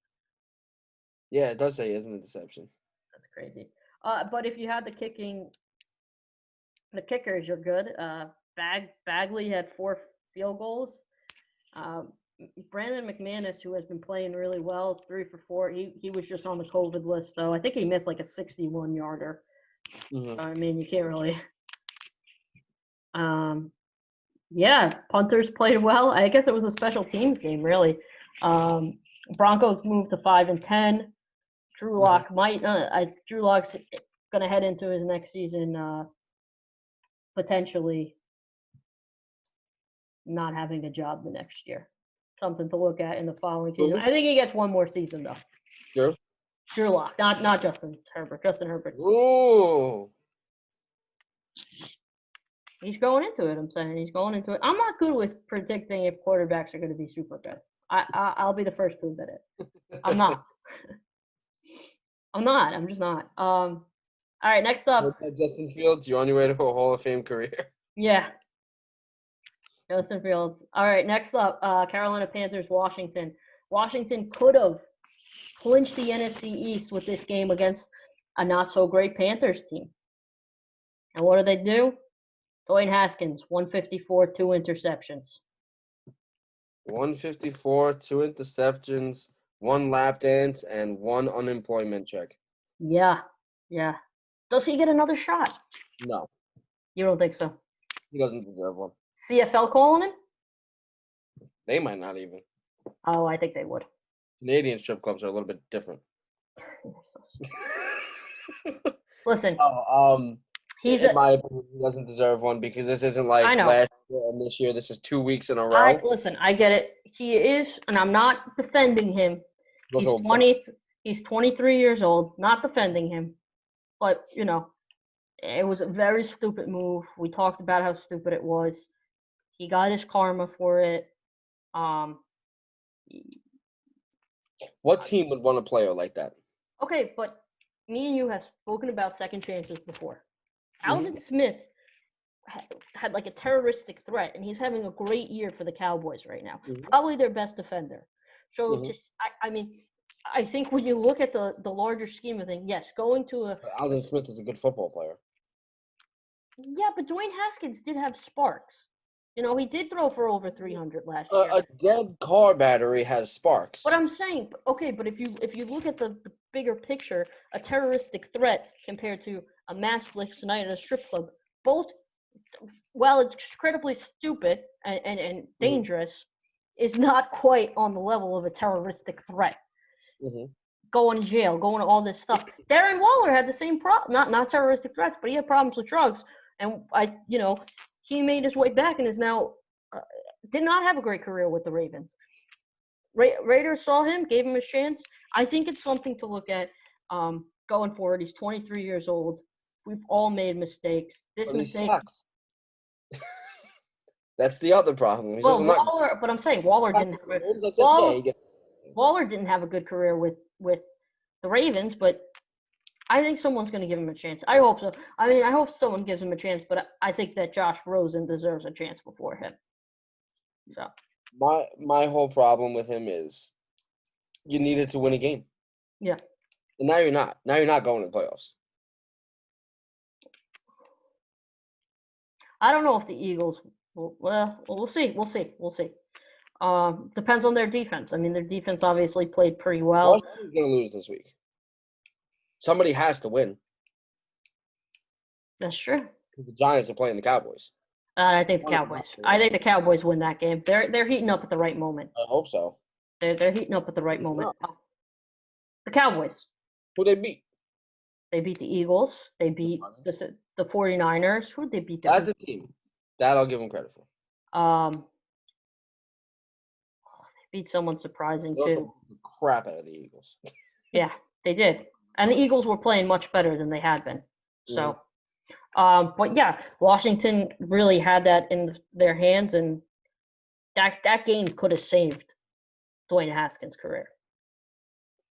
Yeah, it does say he has an interception. That's crazy. But if you had the kickers, you're good. Bagley had 4 field goals. Brandon McManus, who has been playing really well, 3 for 4. He was just on the COVID list though. I think he missed like a 61-yarder. Mm-hmm. I mean, you can't really. Yeah, punters played well. I guess it was a special teams game, really. Broncos moved to 5-10. Drew Lock Drew Lock's gonna head into his next season potentially not having a job the next year. Something to look at in the following season. I think he gets 1 more season though. Sure. Drew Lock, not Justin Herbert. Justin Herbert. Ooh. He's going into it. I'm saying he's going into it. I'm not good with predicting if quarterbacks are going to be super good. I'll be the first to admit it. I'm not. I'm just not. All right, next up. Justin Fields, you're on your way to a Hall of Fame career. Yeah. Justin Fields. All right, next up. Carolina Panthers, Washington. Washington could have clinched the NFC East with this game against a not-so-great Panthers team. And what do? Dwayne Haskins, 154, 2 interceptions. 154, 2 interceptions, 1 lap dance, and 1 unemployment check. Yeah. Does he get another shot? No. You don't think so? He doesn't deserve one. CFL calling him? They might not even. Oh, I think they would. Canadian strip clubs are a little bit different. Listen. In my opinion, he doesn't deserve one because this isn't like last year and this year. This is 2 weeks in a row. Listen, I get it. He is, and I'm not defending him. He's 23 years old. Not defending him, but it was a very stupid move. We talked about how stupid it was. He got his karma for it. What team would want a player like that? Okay, but me and you have spoken about second chances before. Alden Smith had like a terroristic threat, and he's having a great year for the Cowboys right now. Probably their best defender. So I think when you look at the larger scheme of things, yes, going to a – Alden Smith is a good football player. Yeah, but Dwayne Haskins did have sparks. You know, he did throw for over 300 last year. A dead car battery has sparks. But I'm saying, okay, but if you look at the bigger picture, a terroristic threat compared to a masked night at a strip club, both, while it's incredibly stupid and dangerous, is not quite on the level of a terroristic threat. Going to jail, going to all this stuff. Darren Waller had the same problem, not terroristic threats, but he had problems with drugs. And he made his way back and is now did not have a great career with the Ravens. Raiders saw him, gave him a chance. I think it's something to look at going forward. He's 23 years old. We've all made mistakes. This mistake sucks. That's the other problem. Waller, but I'm saying Waller didn't have Waller didn't have a good career with the Ravens, but I think someone's going to give him a chance. I hope so. I mean, I hope someone gives him a chance, but I think that Josh Rosen deserves a chance before him. So my whole problem with him is you needed to win a game. Yeah. And now you're not. Now you're not going to the playoffs. I don't know if the Eagles we'll see. Depends on their defense. I mean, their defense obviously played pretty well. Washington's going to lose this week. Somebody has to win. That's true. The Giants are playing the Cowboys. I think the Cowboys. I think the Cowboys win that game. They're heating up at the right moment. I hope so. They're heating up at the right moment. The Cowboys. Who they beat? They beat the Eagles. They beat the 49ers. Who did they beat? That's a team. That I'll give them credit for. They beat someone surprising They also too. beat the crap out of the Eagles. Yeah, they did. And the Eagles were playing much better than they had been. So, but yeah, Washington really had that in their hands, and that game could have saved Dwayne Haskins' career.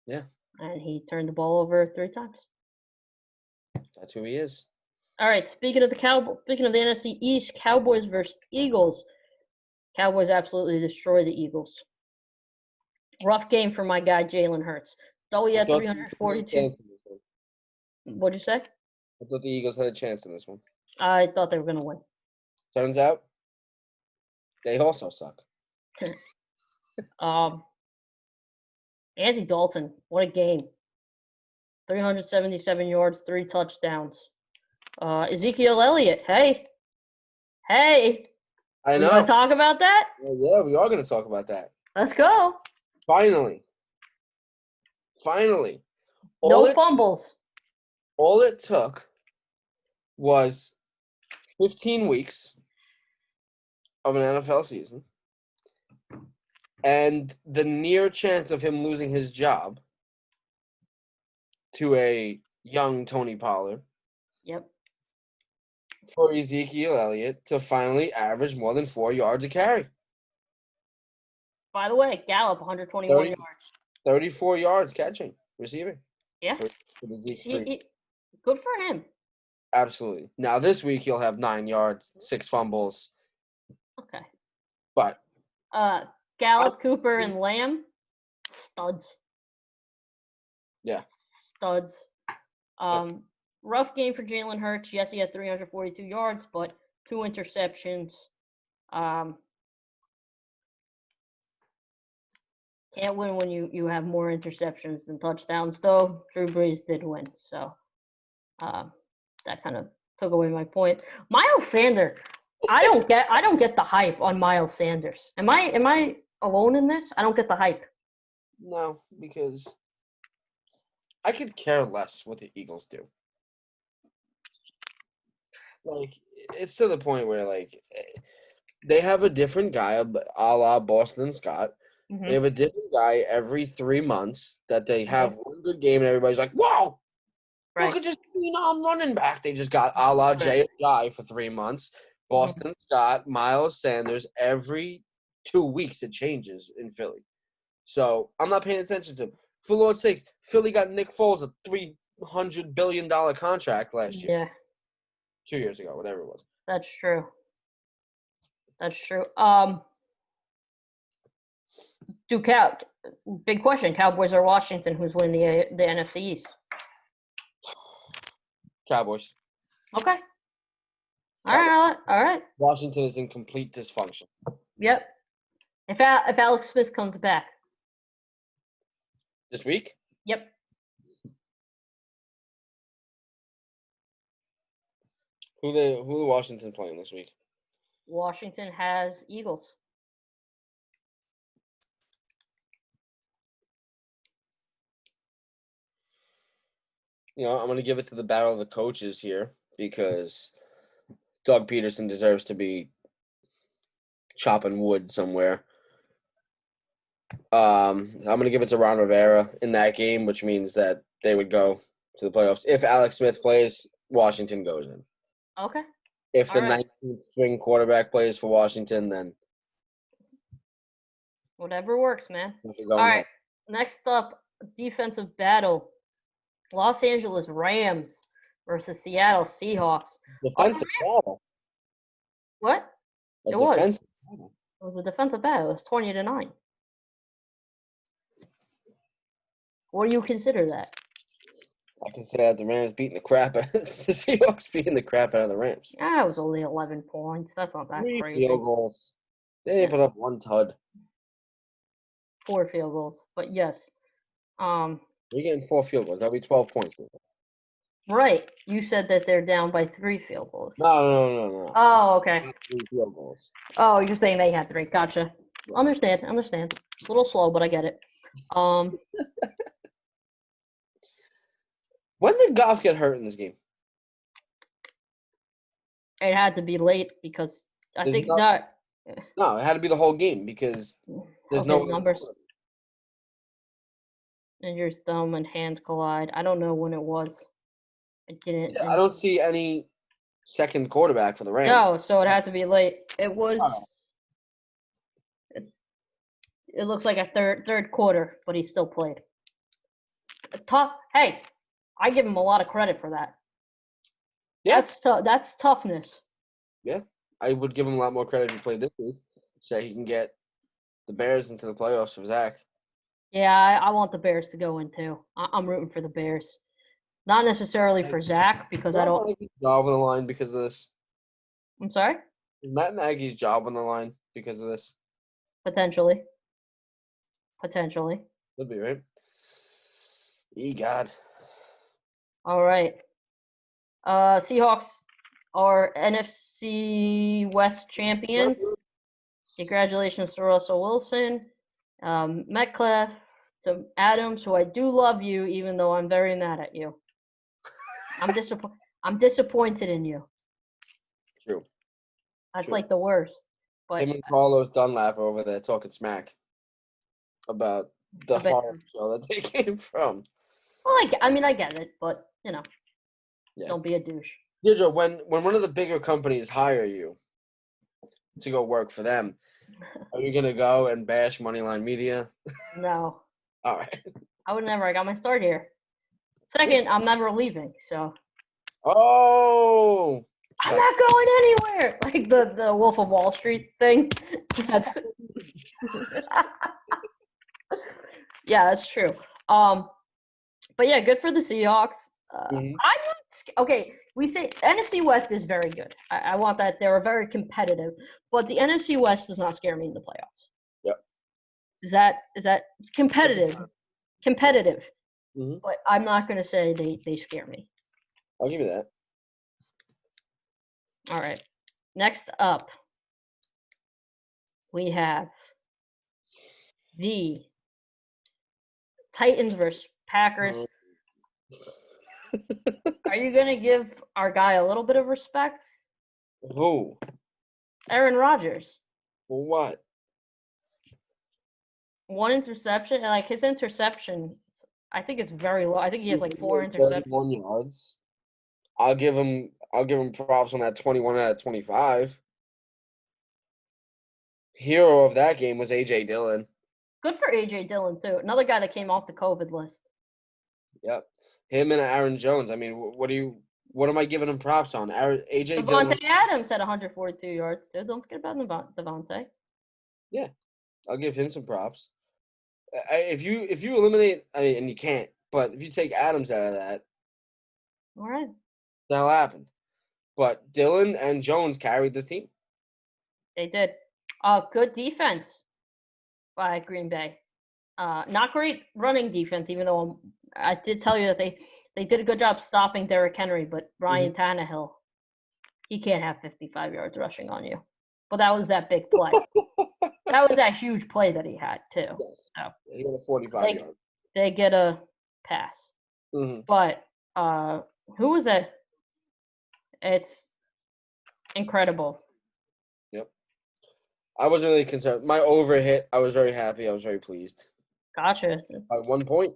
Yeah. And he turned the ball over 3 times. That's who he is. All right, speaking of the NFC East, Cowboys versus Eagles. Cowboys absolutely destroy the Eagles. Rough game for my guy Jalen Hurts. Though he had 342. What'd you say? I thought the Eagles had a chance in this one. I thought they were going to win. Turns out, they also suck. Andy Dalton, what a game. 377 yards, 3 touchdowns. Ezekiel Elliott, hey. I know. You want to talk about that? Well, yeah, we are going to talk about that. Let's go. Finally. No fumbles. All it took was 15 weeks of an NFL season and the near chance of him losing his job to a young Tony Pollard. Yep. For Ezekiel Elliott to finally average more than 4 yards a carry. By the way, Gallup, 121 yards. 34 yards receiving. Yeah. For the Zeke good for him. Absolutely. Now, this week, he'll have 9 yards, 6 fumbles. Okay. But. Gallup, Cooper, and Lamb, studs. Yeah. Studs. Rough game for Jalen Hurts. Yes, he had 342 yards, but 2 interceptions. Can't win when you have more interceptions than touchdowns, though. Drew Brees did win, so that kind of took away my point. Miles Sanders, I don't get the hype on Miles Sanders. Am I alone in this? I don't get the hype. No, because I could care less what the Eagles do. Like, it's to the point where, like, they have a different guy, a la Boston Scott. Mm-hmm. They have a different guy every 3 months that they have one good game, and everybody's like, whoa, look at this phenom running back. They just got a la J.I. for 3 months. Boston Scott, Miles Sanders, every 2 weeks it changes in Philly. So I'm not paying attention to him. For Lord's sakes, Philly got Nick Foles a $300 billion contract last year. Yeah. 2 years ago, whatever it was. That's true. Big question, Cowboys or Washington, who's winning the NFC East? Cowboys. Okay. All right, all right. Washington is in complete dysfunction. Yep. If Alex Smith comes back. This week? Yep. Who the Washington playing this week? Washington has Eagles. You know, I'm going to give it to the battle of the coaches here because Doug Peterson deserves to be chopping wood somewhere. I'm going to give it to Ron Rivera in that game, which means that they would go to the playoffs. If Alex Smith plays, Washington goes in. Okay. If the All right. 19th string quarterback plays for Washington, then Whatever works, man. nothing All going right. on. Next up, defensive battle. Los Angeles Rams versus Seattle Seahawks. Defensive battle. What? A It was. defensive battle. It was a defensive battle. It was 20-9. What do you consider that? I consider that the Rams beating the crap out the Seahawks beating the crap out of the Rams. Yeah, it was only 11 points. That's not that 3 crazy. field goals. They didn't put up one tud. 4 field goals. But yes. You're getting 4 field goals. That'll be 12 points. Right. You said that they're down by 3 field goals. No. Oh, okay. 3 field goals. Oh, you're saying they had 3. Gotcha. Understand. A little slow, but I get it. When did Goff get hurt in this game? It had to be late because I There's think no- that No, it had to be the whole game because there's of no his numbers. And your thumb and hand collide. I don't know when it was. I didn't. Yeah, I don't see any second quarterback for the Rams. No, so it had to be late. It was. Oh. It looks like a third quarter, but he still played. Tough. Hey, I give him a lot of credit for that. Yeah. That's toughness. Yeah, I would give him a lot more credit if he played this week, so he can get the Bears into the playoffs for Zach. Yeah, I want the Bears to go in too. I'm rooting for the Bears, not necessarily for Zach because I don't. Nagy's job on the line because of this. I'm sorry. Is Matt Nagy's job on the line because of this? Potentially. Could be, right? God. All right. Seahawks are NFC West champions. Congratulations to Russell Wilson, Metcalf, to Adams, who I do love you, even though I'm very mad at you. I'm disappointed in you. True. That's True. like the worst. But Him and Carlos Dunlap over there talking smack about the horror show that they came from. Well, I get it, but don't be a douche. Deirdre, when one of the bigger companies hire you to go work for them, are you gonna go and bash Moneyline Media? No. All right. I would never. I got my start here. Second, I'm never leaving, so. Oh. I'm not going anywhere. Like the Wolf of Wall Street thing. That's. Yeah, that's true. But yeah, good for the Seahawks. I'm not okay. We say NFC West is very good. I want that. They're very competitive, but the NFC West does not scare me in the playoffs. Yep. Is that competitive? Competitive. Mm-hmm. But I'm not going to say they scare me. I'll give you that. All right. Next up, we have the Titans versus Packers. Are you going to give our guy a little bit of respect? Who? Aaron Rodgers. For what? 1 interception, and like his interception, I think it's very low. I think he has like 4 interceptions. 31 yards. I'll give him props on that 21 out of 25. Hero of that game was AJ Dillon. Good for AJ Dillon too. Another guy that came off the COVID list. Yep. Him and Aaron Jones. I mean, what am I giving him props on? AJ Dillon. Devontae Adams had 142 yards too. Don't forget about Devontae. Yeah, I'll give him some props. If you eliminate, and you can't, but if you take Adams out of that, All right. that'll happen. But Dillon and Jones carried this team. They did. Good defense by Green Bay. Not great running defense, even though I did tell you that they did a good job stopping Derrick Henry, but Ryan Tannehill, he can't have 55 yards rushing on you. But that was that big play. That was that huge play that he had, too. Yes. So He got a 45 yard. They get a pass. But who was that? It's incredible. Yep. I wasn't really concerned. My over hit, I was very happy. I was very pleased. Gotcha. By 1 point.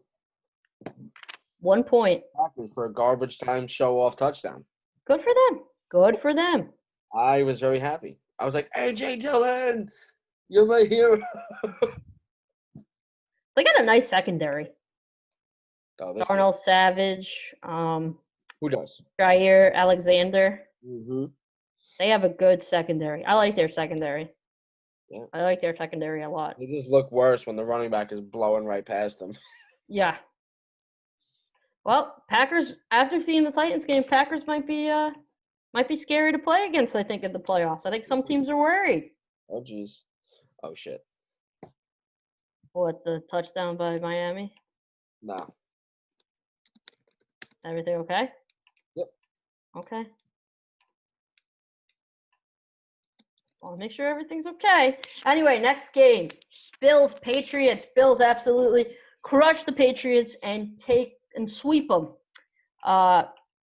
1 point. Exactly, for a garbage time show-off touchdown. Good for them. Good for them. I was very happy. I was like, A.J. Dillon, you're my hero. They got a nice secondary. Darnell Good. Savage. Who does? Jair Alexander. Mm-hmm. They have a good secondary. I like their secondary. Yeah. I like their secondary a lot. They just look worse when the running back is blowing right past them. Yeah. Well, Packers, after seeing the Titans game, Packers might be scary to play against, I think, in the playoffs. I think some teams are worried. Oh, jeez. Oh, shit. What, the touchdown by Miami? No. Everything okay? Yep. Okay. I'll make sure everything's okay. Anyway, next game. Bills, Patriots. Bills absolutely crush the Patriots and sweep them.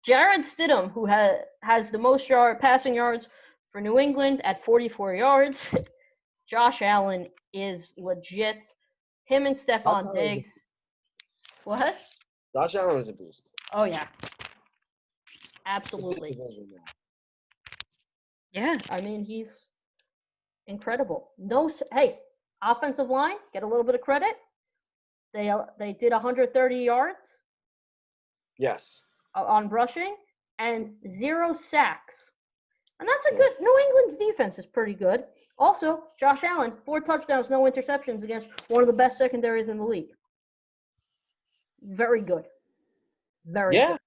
Jared Stidham, who has the most passing yards for New England at 44 yards. Josh Allen is legit. Him and Stephon Diggs. What? Josh Allen is a beast. Oh, yeah. Absolutely. Yeah, I mean, he's incredible. Hey, offensive line, get a little bit of credit. They did 130 yards. Yes. On rushing and 0 sacks. And that's a good – New England's defense is pretty good. Also, Josh Allen, 4 touchdowns, no interceptions against one of the best secondaries in the league. Very good. Very good.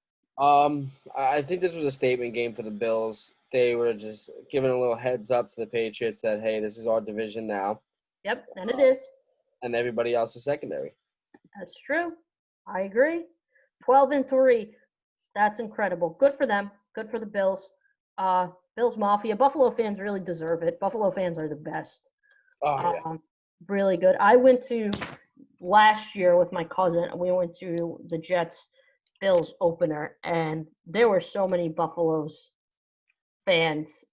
I think this was a statement game for the Bills. They were just giving a little heads up to the Patriots that, hey, this is our division now. Yep, and it is. And everybody else is secondary. That's true. I agree. 12-3. That's incredible. Good for them. Good for the Bills. Bills Mafia. Buffalo fans really deserve it. Buffalo fans are the best. Oh, yeah. Really good. I went to last year with my cousin. We went to the Jets-Bills opener, and there were so many Buffalo's fans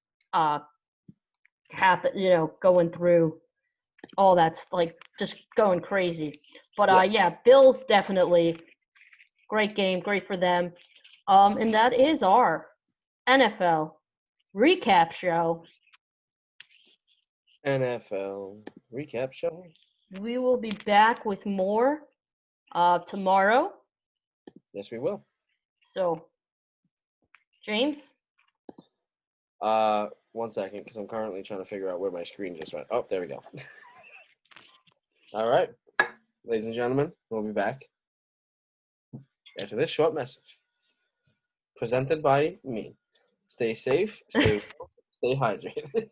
going through all that's like just going crazy. But yeah, Bills definitely great game, great for them. And that is our NFL recap show. NFL recap show. We will be back with more tomorrow. Yes, we will. So, James? 1 second, because I'm currently trying to figure out where my screen just went. Oh, there we go. All right. Ladies and gentlemen, we'll be back after this short message. Presented by me. Stay safe, stay hydrated.